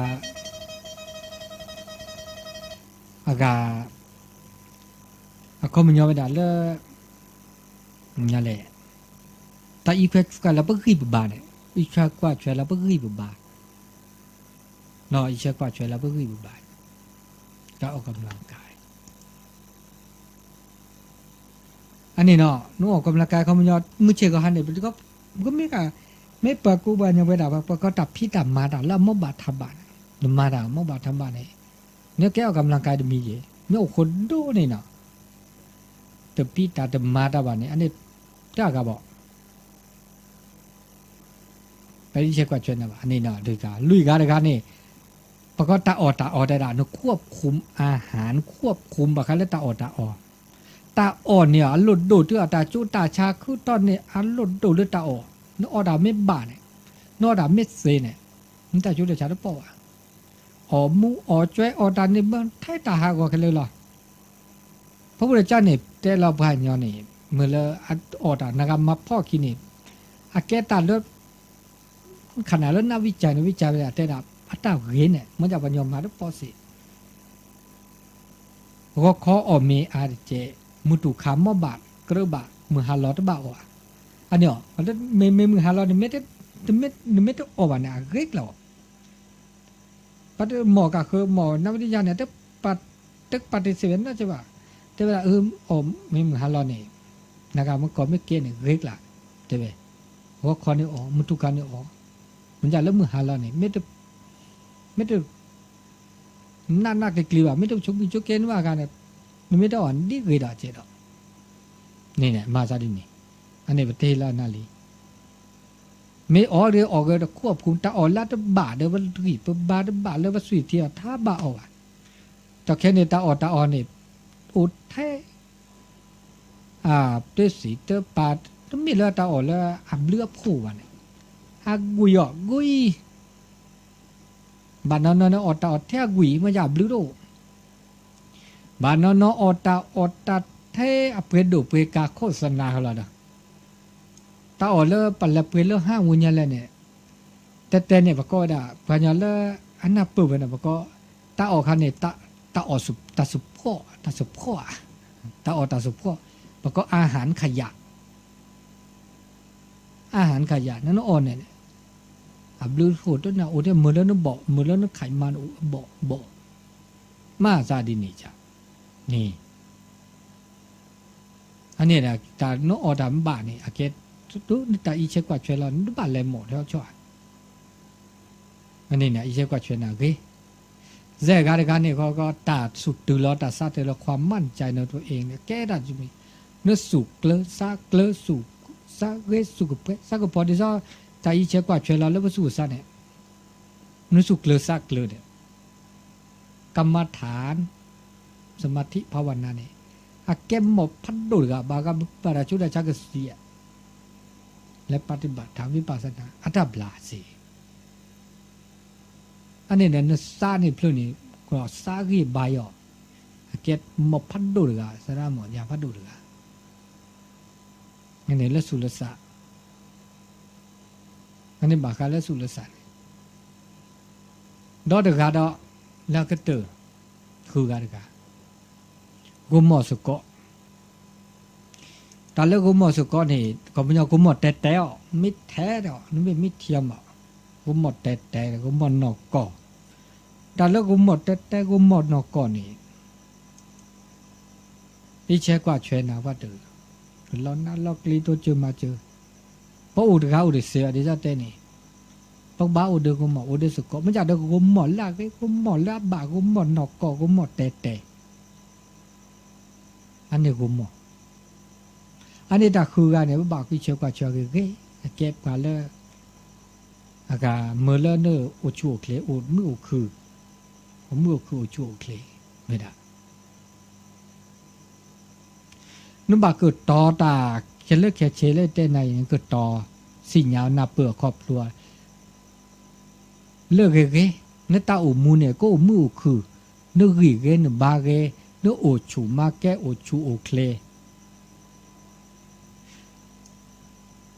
ก็มันยอมไม่ได้เลยนั่นแหละแต่อีเฟกก็เราไม่เคยบุบาเนี่ยอีเชกว่าเชเราไม่เคยบุบาเนาะอีเชกว่าเชเราไม่เคยบุบาก็ออกกำลังกาย อันนี้เนาะนู้ออกกำลังกายเขามันยอดมือเชก็หันเนี่ยก็ไม่ปะกูบานยังไปด่าปะก็ตับพี่ตับมาด่าแล้วมอบาทำบาทมาด่ามอบาทำบาทเนี่ยแกออกกำลังกายจะมีเยเนี่ยคนดูนี่เนาะแต่พี่ตาแต่มาด่าบาทเนี่ยอันนี้จ้ากะบอกไปที่เช็คกว่าเชนนะอันนี้เนาะดูจ้าลุยกันเลยกันนี่ปะก็ตาออได้ด่าเนาะควบคุมอาหารควบคุมปะคันแล้วตาอตาอ่อนเนี่ยหลุดดูดตาจูตาชาคือตอนนี้หลุดดูดตาอ่อนนอดาไม่บาเนี่ยนอดาไม่เซเนี่ยมันตาจูตาชาหรือเปล่ามูจ้วยตาเนี่ยมันไทยตาหากว่ากันเลยหรอพระพุทธเจ้าเนี่ยแต่เราผ่านย้อนนี่เมื่อเราตานะครับมาพ่อกินนี่แกตาเลือดขนาดแล้วนักวิจัยไปแต่ละอัตตาเห็นเนี่ยมันจะปัญญามาด้วยปอสิก็ขอเมอาเจมุตุขามบาทกระบะมือหาลอดบ่าวอันนี้มันไม่มือหาลอดนี่ไม่ได้ออกเนี่ยเรียกเราปัจหมอก็คือหมอนักวิทยาเนี่ยตึกปฏิเสธนะใช่ป่ะแต่เวลาไม่มือหาลอดนี่นะครับมันก็ไม่เกี่ยงเรียกละใช่ไหมหัวคอนี่มุตุขานี่มันจะเริ่มมือหาลอดนี่ไม่ได้นักกลีว่าไม่ต้องชุกเกณฑ์ว่ากันเนี่ยไม่ได้อ่อนดีเกิดเจดนี่เนี่ยมาซาดินี่อันนี้ประเทศละนาลีไม่เรือก็ควบคุมตาละตบาเดี๋ยวว่ารีบบาแล้วว่าสุยเทียถ้าบาแต่แค่นี้ตาเนี่ยอุดแท้ด้วยสีเตอปาต้องมีเรือตาแล้วเรือผู้วันเนี่ยกุยบ้านนอตาแท้กุยมันจะบลือโดบ้านนอตาแท้เปดูเปกาโฆษณาเขาละตาเลปัลเปเลห้าวุญญาเลเนี่ยแต่เนี่ยปะก็ได้ปัญญาเลอันน่ะเปิดนะปะก็ตาคันเนี่ยตาสุปพ่อตาสุปพ่อปะก็อาหารขยะนั่นอ่อนเนี่ยบลูโหดนะเดี๋ยวมือแล้วนึกบอกมือแล้วนึกไขมันบอกมาซาดินี่จ้ะนี่อันนี้นะแต่น้องดำบ้านนี่อาเกตดูแต่อีเชกว่าช่วยเราดูบ้านเลยหมดแล้วช่วยอันนี้เนี่ยอีเชกว่าช่วยนะเกแย่การเนี่ยก็ตัดสุดตื่นแล้วตัดซาแต่ละความมั่นใจในตัวเองเนี่ยแก้ได้จุมีเนื้อสุกเกลือซาเกลือสุกซาเกลือสุกเพื่อซาก็พอที่จะแต่อีเชกว่าช่วยเราแล้วว่าสู้ซาเนี่ยเนื้อสุกเกลือซาเกลือเนี่ยกรรมฐานสมาธิภาวนาเนี่ยแกหมดพัดดูดกับบางปราชุดชักเสียและปฏิบัติทางวิปัสสนาอัตบลาสีอันนี้เนี่ยซานี่พลุนี่ก็ซากีบายเกตหมดพัดดูดกับสระหมดยาพัดดูดกับอันนี้ละสุลสะอันนี้บากาละสุลสะดอดกาดอแล้วก็เตอคือกาดกากุมอสกอตาเลือกกุมอสกอนี่ก็เป็นกุมอแต่มิดแท้ดอกนี่ไม่มิดเทียมกุมอแต่กุมอนอกกอตาเลือกกุมอแต่กุมอนอกกอนี่อีเชกว่าช่วยนะว่าเดือเรานั่นเรากลีตัวเจอมาเจอเพราะอุดเขาอุดเสียดิจ้าเต้นี่พวกบ้าอุดกุมออุดสกอมันจะเดือกุมอลากกุมอลาบากุมอนอกกอกุมอแต่อันนี้กุมอันนี้ตาคือกันเนี่ยว่าบอกที่เชื่อกว่าเชื่อคือเก็บกันเลยอากาเมื่อเล่นเนออุจูเคลอุดมือคืออุจูเคลไม่ได้นุ่มบาเกิดต่อตาเชลเลแค่เชลเลเต้ในเกิดต่อสิ่งยาวนาเปลือกครอบครัวเลิกเกเนตาอุมูเนี่ยก็มือคือเนื้อกีเกเนื้อบาเกเนื้อโอชูมาแกโอชูโอเคล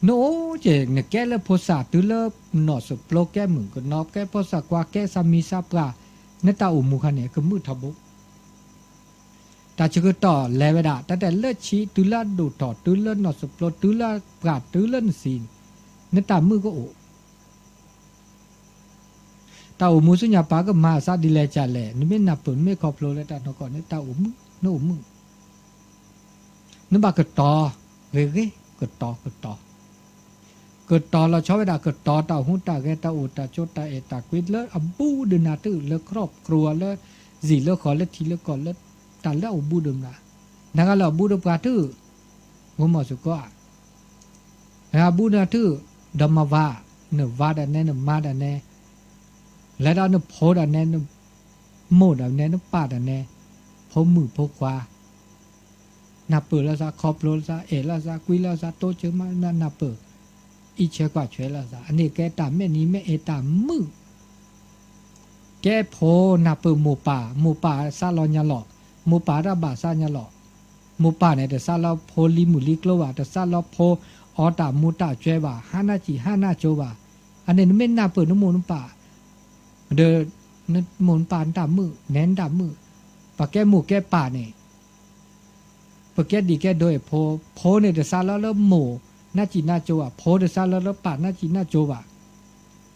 โน้เจเนี่ยแกเลภาษาตุเลนอสโปรแกมึงก็นอบแกภาษากว่าแกสามีซาปลาเนตาอุมูคันเนี่ยก็มือทับบุแต่จะก็ต่อเลเวดาแต่เลือดชีตุลาดูต่อตุลานอสโปรตุลาปราตุลานซีนเนตามือก็โอตาอุมูสุญญาปาก็มาซาดิเลจาเลนไม่นับปุ่นไม่ขอบโลเลยแต่นก่อนเนตาอุมูโนอุมูน นึกบากึดต่อเฮ้ยกึดต่อกึดต่อกึดต่อเราชอบเวลากึดต่อตาหูตาแกตาอูตาโจตาเอตากวิดเลอบูดึนาตื้อเลครอบครัวเลจีเลขอเลทีเลก่อนเลตาเลอบูดึมนะนักเราบูดึมกาตื้อผมมาสุก็นะบูดึมตื้อดมวาเนวาดานเนเนมาดานเนแล้วเราเนโพดานเนเนโมดานเนเนปาดานเนพมือพขวานับเปิดแล้วซะครอบโลซะเอแล้วซะกุยแล้วซะโตเจอมานับเปิดอีเชกว่าช่วยแล้วซะอันนี้แกตามแม่นี้แม่เอตามมือแกโพนับเปิดหมู่ป่าซาลอนยาหลอกหมู่ป่าระบาซาญาหลอกหมู่ป่าเนี่ยแต่ซาลอโพลิมุลิกโลว่าแต่ซาลอโพออตามูตาช่วยว่าฮานาจีฮานาโจว่าอันนี้ไม่นับเปิดน้ำมูลป่าเดินหมุนป่าตามมือแน่นตามมือปะแกหมู่แกป่าเนี่ยปะแกดีแกโดยโพเนี่ยเดซาลาแล้วหมู่น่าจีน่าโจอ่ะโพเดซาลาแล้วป่าน่าจีน่าโจว่ะ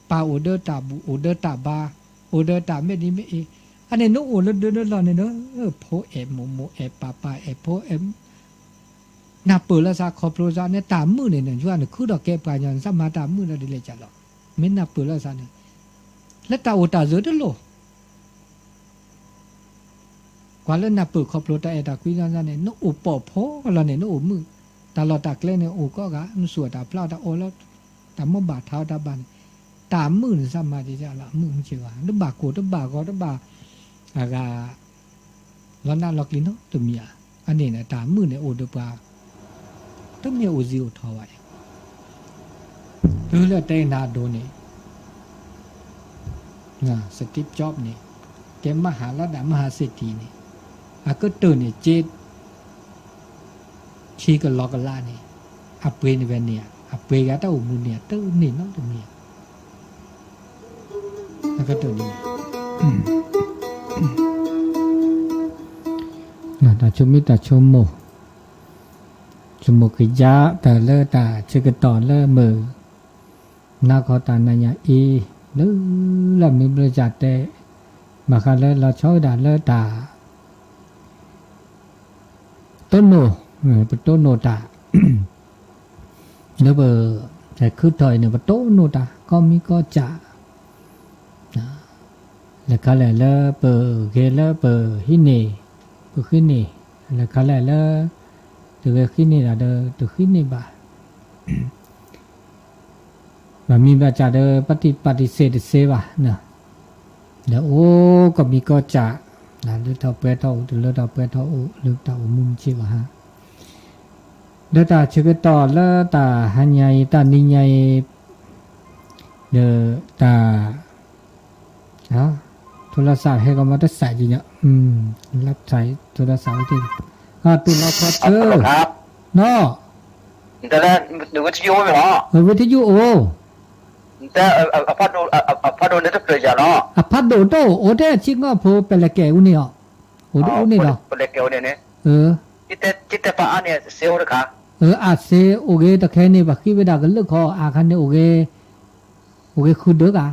ป่าโอเดอร์ตาบูโอเดอร์ตาบาโอเดอร์ตาไม่ดีไม่เออันนี้นู้โอแล้วเดินเราเนี่ยเนอะโพเอหมู่เอป่าเอโพเอนับเปิดแล้วซาคอโปรซาเนี่ยตามมือเนี่ยช่วยเนี่ยคือดอกแกปลายยันสมาตามมือแล้วดีเลยจ้ะหรอไม่นับเปิดแล้วซาเนี่ยแล้วตาโอตาเจอเด้อโลกว่าแล้วนับเปิดคอโปรตาเอตาคุยกันซะเนี่ยนู้โอปอโพเราเนี่ยนู้โอมือตาเราตากเล่นเนี่ยโอก็กะนู้สวดตาเปล่าตาโอแล้วตามมือบาดเท้าตาบันตามมือเนี่ยสมาจ้ะละมือมันเชื่อนึกบาโกนึกบาก็นึกบาอากาแล้วน่าล็อกลิ้นเนาะตัวเมียอันนี้เนี่ยตามมือเนี่ยโอเดบาตัวเมียโอซิโอทวายดูแลเตนาโดนี่นะสติปจ็อบนี่แกมหาระดับมหาเศรษฐีนี่อาก็ตื่นเนี่ยเจดชีก็ล็อกกันล่านี่อัปเปนเวเนียอัปเปกาตาอุมุเนียตื่นนี่เนาะตัวเมียแล้วก็ตื่นนี่นะตาชมิตาชมโมชมโมกิยะแต่เลอตาเชกตอนเลอมือนาคตานายาอีเลอละมีบริจาคแต่มาคาเลอเราช่วยด่าเลอตาต้นโนเป็นต้นโนตาแล้วเบอร์แต่คือถอยเนี่ยเป็นต้นโนตาก็มีก็จะแล้วก็เลยเลอเบอร์เกเลอเบอร์ฮินเน่เบอร์ฮินเน่แล้วก็เลยเลอตัวฮินเน่ละเดอตัวฮินเน่บ้าแบบมีแบบจะเดอปฏิเสธเสว่าเนาะเดี๋ยวโอ้ก็มีก็จะนะเลือดเท่าเปรตเท่าเลือดเท่าเปรตเท่าเลือดเท่ามุมชีวะฮะเลือดตาเชื่อต่อเลือดตาหันใหญ่ตานิ่งใหญ่เดือตาฮะโทรศัพท์ให้ก็มาได้ใส่จริงเนี่ยรับสายโทรศัพท์ที่ตุลาคเชอร์เนาะแต่ละดูวิทยุไม่หรอวิทยุโอแต่พัดโดนได้ทุกเรื่องเนาะพัดโดโตโอเดชิงก็พอเป็นละแกอุนี่อ่ะโอเดอุนี่เนาะเป็นละแกอุนี่เนี่ยจิตปะอันเนี่ยเซลล์ค่ะอาเซโอเคตะแค่นี่บักขี้เวดากันเลิกคออาคันเนี่ยโอเคคือเด้อกะ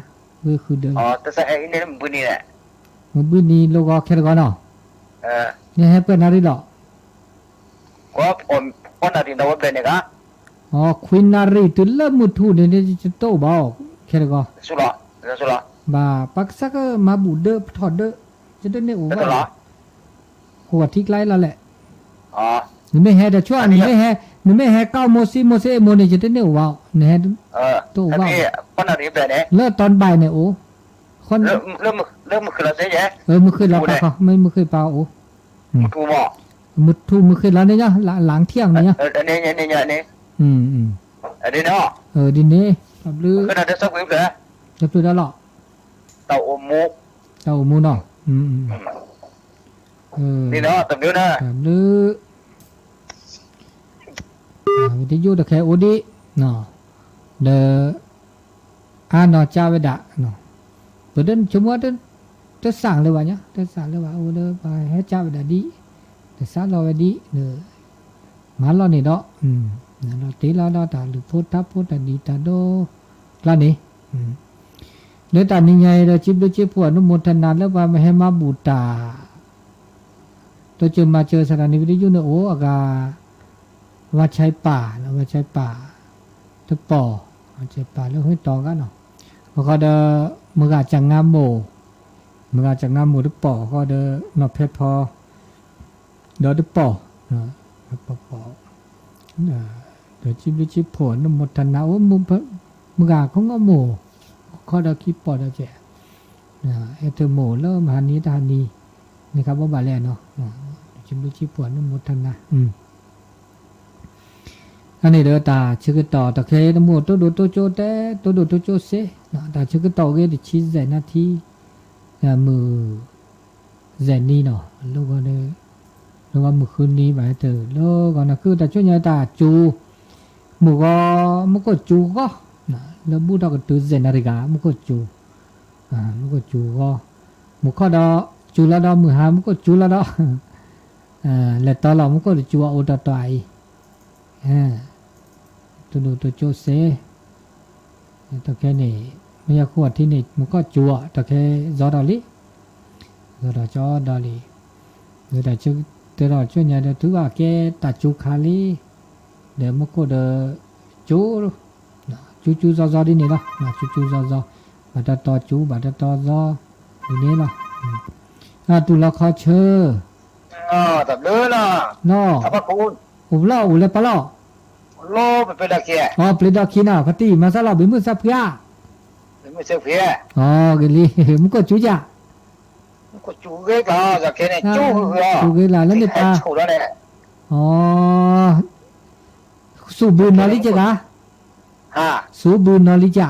คือเด้อแต่ใส่ไอ้นี่มันบุญนี่แหละมันบุญนี่โลก็แค่ก่อนเนาะเนี่ยให้เปิ้นอะไรหรอก็คนอะไรนะว่าเป็นเนี่ยกะควินนารีตุลมุทูเนี่ยจะโตบ่แค่ก็สุระบ่าปักซักมาบูเดอถอดเดอจะได้เนี่ยโอ้ว่าหัวทิกไล่แล้วแหละนี่ไม่แฮ่แต่ชั่วนี่ไม่แฮ่9โมซิโมเซโมนี่จะได้เนี่ยว่าเนี่ยโตว่าคนอะไรเป็นเนี่ยเลิกตอนบ่ายเนี่ยโอ้คนเริ่มมือขึ้นแล้วใช่ไหมมือขึ้นแล้วป่ะไม่มือขึ้นเปล่าโอ้มือทูบ่มือขึ้นแล้วเนี่ยหลังเที่ยงเนี่ยอันนี้อันนี้เนาะดินนี้กับลือขึ้นได้สักวิบเลยจะพูดได้หรอเต่าอมูเนาะนี่เนาะตับลื้อนะตับลื้อวิทยุตะแคโอดีเนาะเดอานอจาเวดะเนาะประเด็นชั่วโมงจะสั่งเลยว่าเนี่ยจะสั่งเลยว่าโอ้เดอไปให้จาเวดะดีแต่สั่งเราเวดีเนอมาเราเนี่ยเนาะเราตีเราตาหรือพุทธดีตาโดล่ะนี่เนื้อตานี่ไงเราจิบด้วยจิบพวกนุโมทนาแล้วว่าไม่ให้มาบูตาตัวเจอมาเจอสถานีวิทยุเนี่ยโอ้อากา ว่าใช้ป่าแล้วว่าใช้ป่าตะปอว่าใช้ป่าแล้วให้ต่อกันเนาะก็เดมือจังงามโมมือจังงามโมตะปอก็เดนอเพชรพอเดตะปอปอปอเดี๋ยวชิบผลนมทนาว่ามือของงามโมก็เดคิดปอดเจ้เอเตโมแล้วมหานิทานีนะครับว่าบาแลเนาะชิบผลนมทนาอันนี้เดอตาชื่อต่อตะเคนโมตัวดูตัวโจเตตัวดูตัวโจเซตาชื่อต่อเกดิชิเซนาทีมือเซนี่เนาะลูกก็เลยลูกก็มือคืนนี้ไปเถอะลูกก็นะคือแต่ช่วยยาตาจูมือก็จูก็แล้วบูดก็ตัวเซนาริกามือก็จูมือก็จูก็มือข้อดอจูแล้วดอมือหามือก็จูแล้วดอแล้วตอนเรามือก็จูเอาตัวตัวไอตัวดูตัวโจเซตะแค่นี่ไม่อยากขวดที่นี่มันก็จัวตะแค่จอดอลิจอดอลิเดี๋ยวแต่ชื่อเดี๋ยวเราช่วยเนี่ยเดี๋ยวถือว่าแกตัดจูคาลีเดี๋ยวมันก็เดี๋ยวจูจอที่นี่เนาะจูจอบัดต่อจูบัดต่อจออยู่นี่เนาะตุลาคาเชอตับเลือเนาะเนาะทับกูอุบล่าอุเลปล่าโลเป็นเด็กแก่เปลดอกขีน่ะพอดีมาซาลาบิมุสับยาไม่ใช่เพี้ยกะลีมันก็จูจ่ะมันก็จูเกล้าจะแค่นี้จูจูเกล้าแล้วนี่ปาจูแล้วเนี่ยสูบูนอลิจ้ะกะสูบูนอลิจ้ะ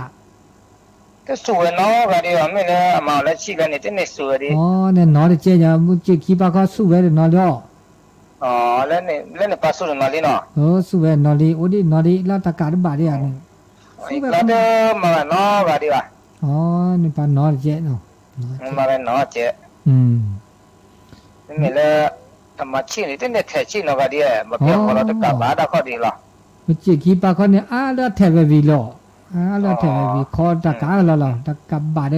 ก็สวยเนาะก็ดีว่าไม่เลยมาแล้วชี้กันนี่เนี่ยสวยดีเนี่ยนอลิเจ้ามุจิคีปาก็สูเวเนอลิแล้วเนี่ยปัสสุนอลิเนาะสูเวนอลิโอดินอลิแล้วตะการบาดิอ่ะเนี่ยแล้วเดิมมาเนาะก็ดีว่านี่ปานอลิเจ้เนาะมาเป็นเนาะเจ้นี่เลยทำมาชี้นี่เนี่ยแท้ชี้เนาะก็ดีมาเพียงพอเราตะการบาดก็ดีละมุจิคีปาก็เนี่ยแล้วแท้เววีล้แล้วแท้เววีคอตะการละตะกับบาด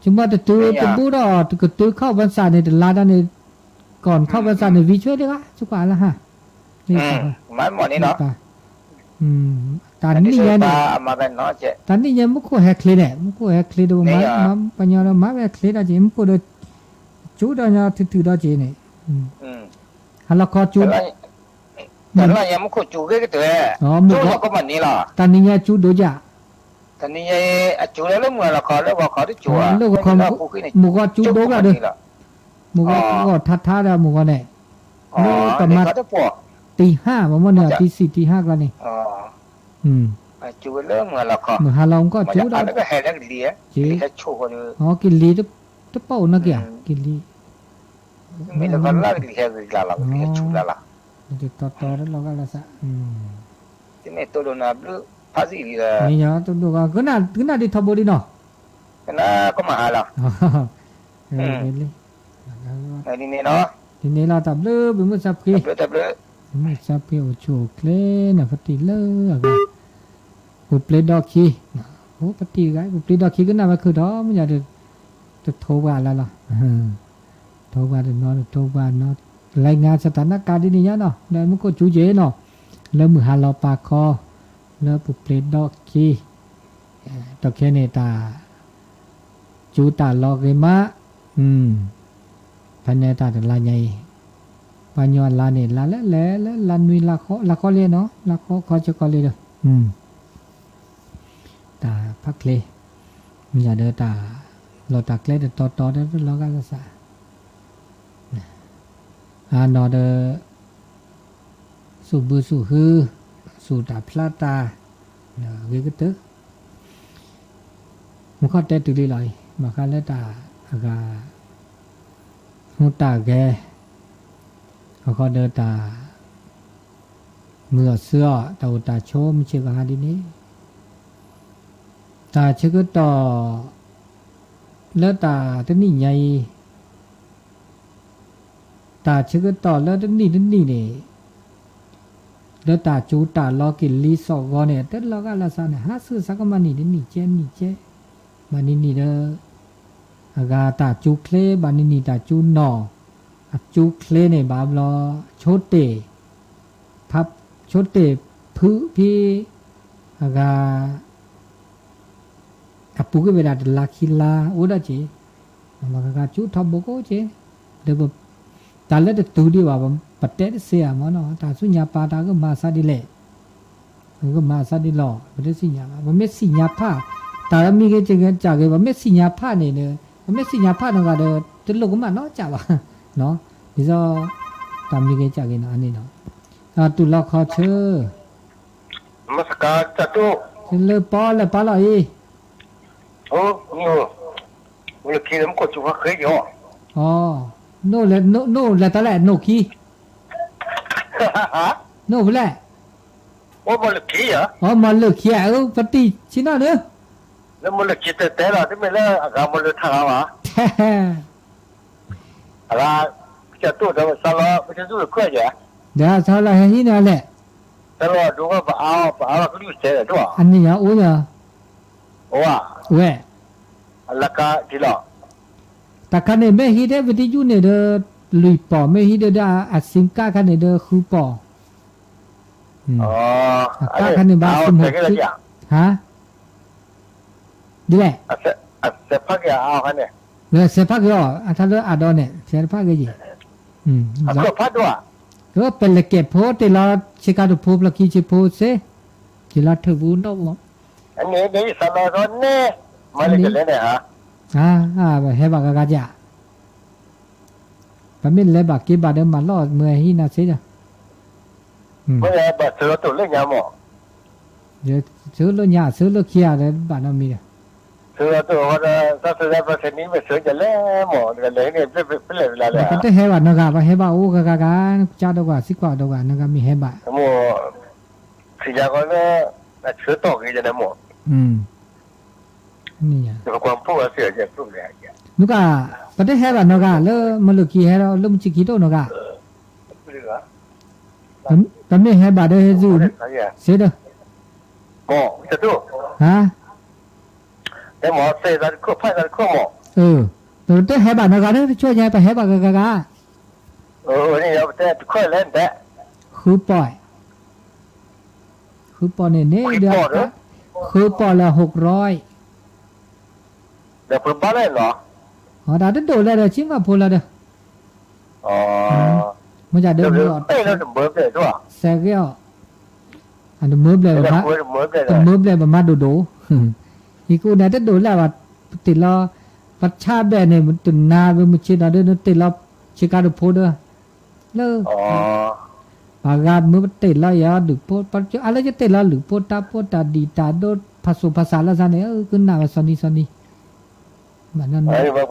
จุมาตะตูตะบูดตะกตูเข้าพรรษาเนี่ยลาดเนี่ยก่อนเข้าพรรษาเนี่ยวิช่วยดีกว่าสุกาละฮะนี่ไม่หมดนี่เนาะตอนนี้ยังมาเป็นเนาะเจ้ตอนนี้ยังมุกแฮกลีเนี่ยมุกแฮกลีดูมาปัญญาเรามาแฮกลีได้จริงมุกดูจูดเนี่ยถือได้จริงเนี่ยฮัลโหลขอจูแต่ละยังมุกจูเกตัวจูก็มันนี่ล่ะตอนนี้ยังจูดูจ้ะตอนนี้ยังจูแล้วเมื่อเราขอแล้วว่าขอได้จูแล้วก็มุกจูดูกันเลยมุกทัดแล้วมุกเนี่ยประมาณตี 5ประมาณเนี่ยตี 4ตี 5กันนี่จูเริ่มเมื่อเราขอเมื่อหาเราก็จูได้แล้วก็แห่แล้วดีอ่ะแค่ชูกันกินลีตะเป้านักอย่างกินลีไม่ต้องกันละดีแค่ดีละดีแค่ชูละจะต่อแล้วเราก็ละซะที่นี่ตัวโดนบลูภาษีดีละนี่เนาะตัวดูก็น่าดีทับบดีเนาะก็น่าก็มาละนี่เนาะทีนี้เราตับเลือเป็นมือซับกี้ตับเลือมือซับกี้โอโชเคลนะปฏิเลือปุบเปลดอกคีโอ้ปฏิไงปุบเปลดอกคีก็น่ามาคือท้อไม่อยากจะโทรว่าแล้วล่ะโทรว่าเดี๋ยวนอนโทรว่าเนาะรายงานสถานการณ์ที่นี่เนาะแล้วมันก็จูเจเนาะแล้วมือหาเราปากคอแล้วปุบเปลดอกคีตอกแค่เนตาจูตาลอกเรมะพันยาตาแต่ลาใหญ่ปัญญาลาเนี่ยลาแล้วลานุยลาข้อเลยเนาะลาข้อจะข้อเลยเด้อตาพักเลยมีอย่าเด้อตาเราตาเล็ดต่อเด้อเราก็จะสานอเด้อสู่บือสู่ฮือสู่ตาพลาตาเวกตึกมันก็เตะตุลีลอยมาคันเลตาอากามุตาแกเขาก็เดินตาเมื่อเสื้อตาตาโชมเชื่อกันดีนี้ตาเชื่อต่อแล้วตาตัวนี้ใหญ่ตาเชื่อต่อแล้วตัวนี้เนี่ยแล้วตาจูตาล้อกินลีสอกอเนี่ยแต่เราก็ละสานหาซื้อสักมันนี่เจมันนี่เด้ออากาตาจูเคลบานี่ตาจูนอจูเคลเนี่ยบาบลอโชเตพับ ชดเตพื้พี่อากาอปุกเวลาลาคิลาโอดาเจมากาจูทับโบโกเจเดบตาเลตตูดีว่าปะเตเสียมเนาะตาสุญญาปาตาก็มาซาดิเลก็มาซาดิลอปะเตสิญญาบ่เมสิญญาพาตามีเกจเกจากเกบ่เมสิญญาพานี่เนบ่เมสิญญาพาတော့ကတလုကမเนาะကြပါเนาะဒီဆိုตามีเกจากเกเนาะอันนี้เนาะตุลขอเชอมัสการจัตุเลปอเลปอลอีโอ้นี่我给他们过去我可以哦อ๋อโน่เลยโน่เลยตะแลโน่คีโน่บ่แล我没了给呀อ๋อมาเลิกขี้เอาปฏิชินะเด้อแล้วมันเลยคิดแต่ละที่ไม่แล้วอาการมันเลยทางวะอะไรจะตัวเดียวสลอไม่ใช่ตัวเคยจ้ะเดี๋ยวซาลาเฮนี่น่ะแหละสลอดูว่าเอาก็รู้เสียด้วยอันนี้อ่ะโอ้ยว่าเว้แล้วก็ทีละตะคันเนี่ยแม่ฮีเดวิทยุเนี่ยเด้อลุยปอแม่ฮีเดดาอัดสิงกาคันเนี่ยเด้อคือปออ๋อกาคันเนี่ยบาสมฮะดิแหละเสพพักยาเอาคันเนี่ยเด้อเสพพักยออันทะเลอะดอเนี่ยเสพพักยี่ก็พัดด้วยก็เป็นเลเก็บโพติลาชิกาดูโพปลกีจิโพเซจิลาทบูนดอกอันนี้สลอตอนนี้มาเลยจะเล่นเนี่ยฮะเฮบากากาจ่าปะมิเลบากิบาเดมาลอเมื่อฮีนาเซจ้ะเมื่อแบบเสือตัวเล่นยาหมอเดี๋ยวซื้อรถยาซื้อรถเคียร์เลยบ้านเรามีเสือตัวว่าถ้าเสือประเภทนี้ไม่เสือจะเล่นหมอกันเลยเนี่ยเป็นเลยเวลาเลยแต่เฮบานกาปะเฮบาโอกากาจ้าดอกว่าสิกว่าดอกว่านกามีเฮบาหมอสิจาก็เสือตกอีกจะหมอนี่อ่ะแต่ความพูดเสือจะพูดเลยนุกาปะเฮบานกาเลมลุกีเฮเราลมจิกิโตนกาตอนนี้เฮบาเดเฮซูเสดหมอจะดูฮะแต่หมอเสดก็ไพ่กันข้อหมอแต่เฮบานกาเนี่ยช่วยยายไปเฮบากากานี่เราแต่ค่อยเล่นแต่คือปอยเนี่ยเดี๋ยวคือปอยละ600เดี๋ยวเพิ่มบ้านเลยเหรออ๋อดาดโดเลยเด้อชิงว่าพูละเด้ออ๋อมันจะเดินเอ้ยเราเบิร์บเลยด้วยแซกอ่ะอันเบิร์บเลยป่ะเบิร์บเลยประมาณโดอีกูเนี่ยจะโดแล้วว่าติดล้อปัชชาแบบเนี่ยมันตุนนาไปมุชิดาเด้อติดล้อชิคาดูโพเด้อเลอปากามือติดล้อยาดูโพปัจจุอะไรจะติดล้อหรือโพตาดีตาโดภาษาภาษาละซะเนี่ยขึ้นหน้าว่าซอนี่มันนั่นไอ้บ่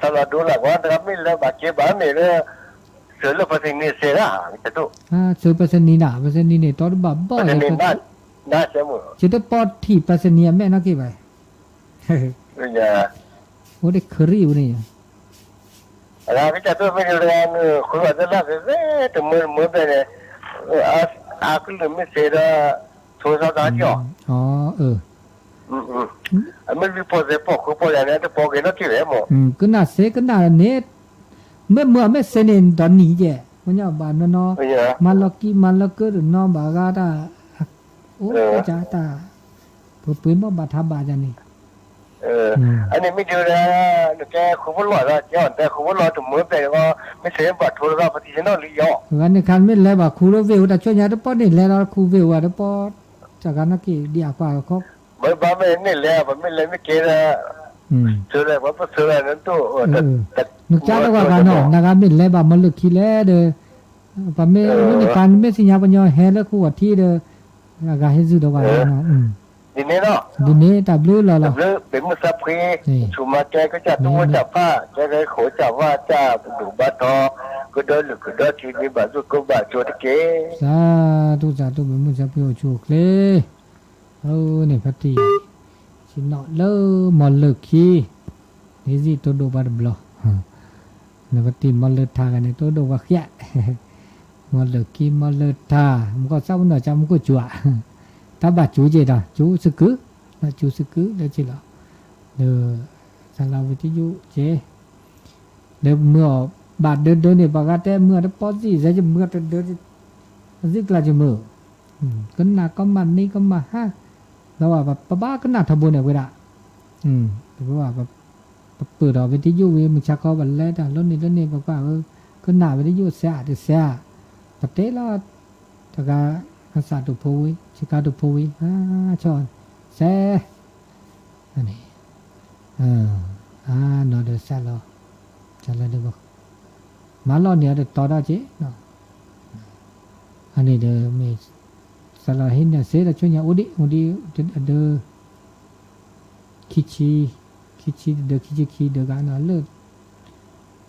สลัดดูละว่าแต่ไม่แล้วบาดเจ็บบ้านนี่เลยเสือแล้วภาษานี่เสียละจะดูเสือภาษานี่น่ะภาษานี่เนี่ยตอนบ่บ่เลยน่าเสียหมดจะได้ปอดที่ภาษานี่แม่นักกี่ใบเนี่ยโอ้ได้ครีวนี่อะไรก็จะตัวไม่ได้เรียนคุณว่าจะเล่าแต่มือไปเนี่ยอาคุณไม่เสียละโทรศัพท์จ่ออ๋อมันมีโปรเจกต์พวกคุณโปรเจกต์เนี่ยจะโปรเจกต์นั่นที่ไหนหมดก็น่าเสียก็น่าเนี่ยเมื่อไม่เสนินตอนนี้เจ้มันจะบ้านเนาะมาล็อกกี้มาล็อกเกอร์เนาะบากาตาโอ้จ้าตาปืนบ่บาทาบาจันนี่อันนี้ไม่ดูนะแกคุณผู้หลอดละย้อนแต่คุณผู้หลอดถึงมือไปก็ไม่เสียบัตรโทรศัพท์ปฏิเสธนอกหรือยอวันนี้คันไม่แล้วว่าครูเวลแต่ช่วยยาตะปอนี่แล้วครูเวลว่าตะปอจากกันนักกี่เดียกว่าเขาบ้าไม่นี่แล้วไม่เลยไม่เกี่ยวเสือเลยว่าเสือนั้นตัวนึกจ้าตะว่ากันเนาะนะครับไม่แล้วว่ามันลึกขี้แล้วเด้อปะไม่นี่การไม่สิญญาปัญญาแฮแล้วคู่ที่เด้อกาให้ซื้อดอกว่าเนาะดินเนาะดินตับลื้อแล้วล่ะลื้อเป็นมุสาพีชุมาแกก็จะตัวจับผ้าแกเลยโขจับว่าจ้าดูบัตรก็เดินหรือก็เดินที่นี่บัตรก็บัตรโจทย์เก๋สาธุเป็นมุสาพีโอชูเคเลยเนี่ยพัตีสินอเลมอลเลิกขี้นี่สิตัวดูบัตรบล็อกเนี่ยพัตีมอลเลิกทากันเนี่ยตัวดูว่าแค่มอลเลิกขี้มอลเลิกทามันก็เศร้าหน่อยจำมันก็จั่วถ้าบาดจูเจดาจูสกุนะจูสกุเดี๋ยวจิละเดี๋ยวสารวิทยุเจเดี๋ยวเมื่อบาดเดินเนี่ยปากแต่เมื่อถ้าพอสิจะเมื่อเดินซิกลาจะเมื่อ ก็น่าก็มันนี่ก็มาฮะแล้วว่าแบบป้าก็น่าทำบุญเนี่ยเวลาเพราะว่าแบบเปิดออกวิทยุมันชักเขาบันแล้วแต่รถนี่บอกว่าก็น่าวิทยุเสียประเทศเราถ้าการศาสตร์ตุพูวิชิกาตุพูวิชอนเสียอันนี้นอเดอร์ซาลอจะอะไรดูบอกมาล้อเนี่ยเดี๋ยวต่อได้จีเนาะอันนี้เดี๋ยวมีสลาหินเนี่ยเสียแล้วช่วยเนี่ยอุดิเดี๋ยวคิชีเดี๋ยวคิเดี๋ยวกันเนาะเลิก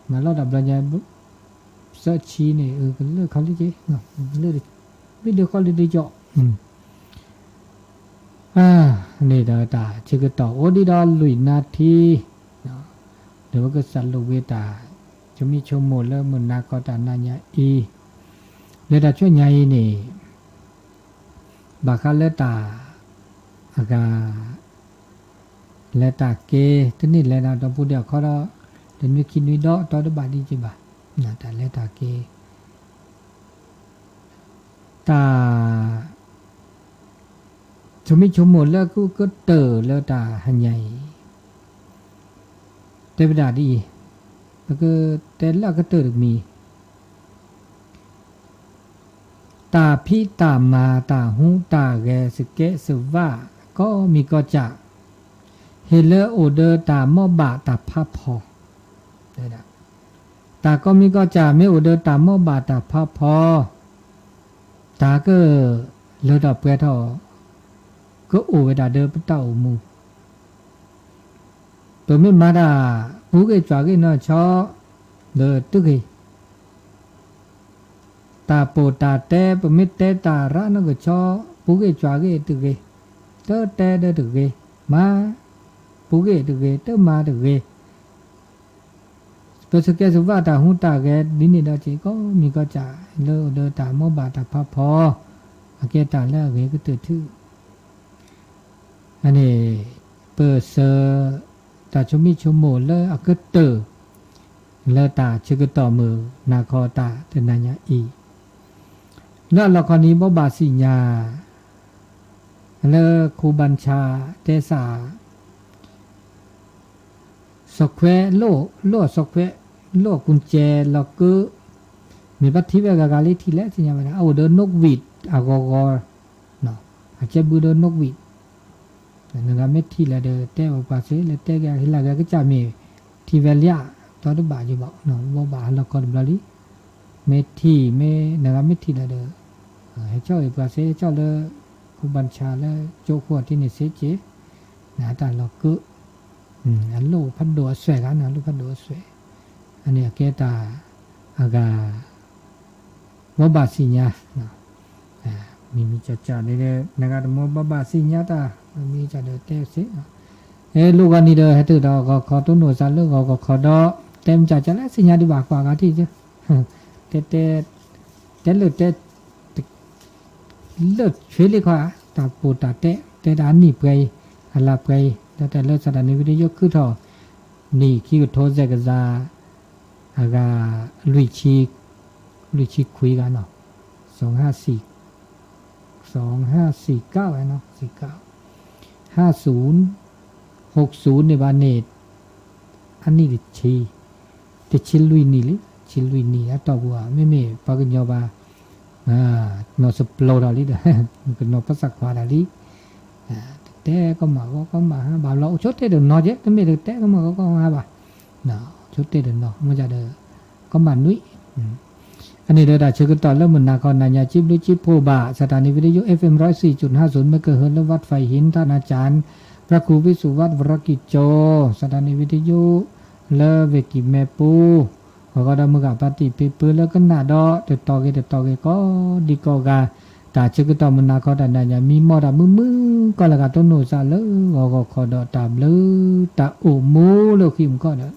มาล้อดับแล้วเนี่ยเสิร์ชเนี่ยก็เลิกเขาเลยจีเนาะเลิกวิดีโอคอลเลยจ่อนี่เดี๋ยวตาเชื่อต่อโอดีดอลลุยนาทีเนาะเดี๋ยวก็สันลูเวตาจะมีชมโมแล้วมันนาคตานาญาอีเลดาช่วยใหญ่นี่บาคาเลตาอากาเลตาเกตนี่เลนาต้องพูดเดียวเขาเราเดินวิคินวิดอตอดบาดีจิบะนะแต่เลตาเกตาจะมีชมโมแล้วก็เตอแล้วตาหันใหญ่แต่เวลาดีแล้วก็แต่ละก็เตอมีตาพี่ตามาตาหูตาแกสเกสว่าก็มีก็จะเฮเลโอเดอร์ตามอบาตาพาพอได้ละตาก็มีก็จะไม่โอเดอร์ตามอบาตาพาพอตาก็เลดอกเปทอก็โอเวดาเดอร์ปตาอมูตัวไม่มาดาผู้เกจวากินอชอเดอตุกีตาโปตาเตปมิเตตาระนกชอผู้เกจวากิตุกีเตเตเดตุกีมาผู้เกตุกีเตมาตุกีตัวสเกสุว่าตาหูตาแกดินิดาจิก็มีก็จะเลอเดอตามอบาตาพาพออาเกตาแล้วเกก็ตื่นทื่ออันนี้เปิดเซอตาชมิชโมเลออักเตอเลตาชกต่อมือนาคอตาเตนัญญาอีแล้วละครนี้บ่บาสิญญาเลอครูบัญชาเตสาสแควโลสแควโลกุญแจแล้วก็มีปัทธิเวกากาลิทีแล้วสิญญาว่าเอาเดินนกหวีดอากอกอเนาะอาจจะบูเดินนกหวีดนกเม็ดที่ละเดอแต่ว่าภาษาละแต่กะหิลากะก็จะมีที่เวลยาตอดบาจิบ่เนาะบ่บาละกอบลาลิเม็ดที่เมนกเม็ดที่ละเดอให้เจ้าภาษาเจ้าเลยครูบัญชาและโจขวดที่นี่เสเจนะตาละก็อันโลพันโดสวยกันนะโลพันโดสวยอันนี้แกตาอากาบ่บาสิญญาเนาะมีจ่าๆเนี่ยนะครับมอบบ่สิญญาตามีจ่าเดเตสิลูกอันนี้เด้อให้ตื่นดอกขอตุ้นหนูซะลูกก็ขอดอเต็มจ่าแล้วสิญญาดีกว่ากว่าที่จ้ะเตเลือดช่วยเลยค่ะตาปูตาเตดานนี่เปยอะลาเปยแต่เลือดสถานีวิทยุคือทอนี่ขี้โทษกะซาอากาลุยชีคุยกันเนาะ254 2549เนาะ49 50 60ในบานเนตอันนี้ชีแต่ชิลุยนี่ต่อบัวไม่ปากญญาบานอสปโลดาลิเด้มันก็นอภาษาควาดาลิแต่ก็มาบาเราชดเตเดนอเจก็ไม่ได้แต่ก็มาก็มาบาเนาะชดเตเดนอมันจะเด้อก็มานุ้ยอันนี้เดดาชื่อกันต่อแล้วมันนาครนัญญาจิบด้วยจิบโพบาสถานีวิทยุ FM 104.50 เมกะเฮิรตซ์และวัดไฟหินท่านอาจารย์พระครูวิสุวัฒน์วรกิจโจสถานีวิทยุเลเวกิเมปูก็ได้มือกับปฏิเปเปแล้วก็นาดอเตตอเกก็ดีก็กาตาชื่อกันต่อมันนาครนัญญามีมอดามือก็ละกันต้นโนซาเลก็ขอดอตามเลตาโอโมโลคิมก็เนาะ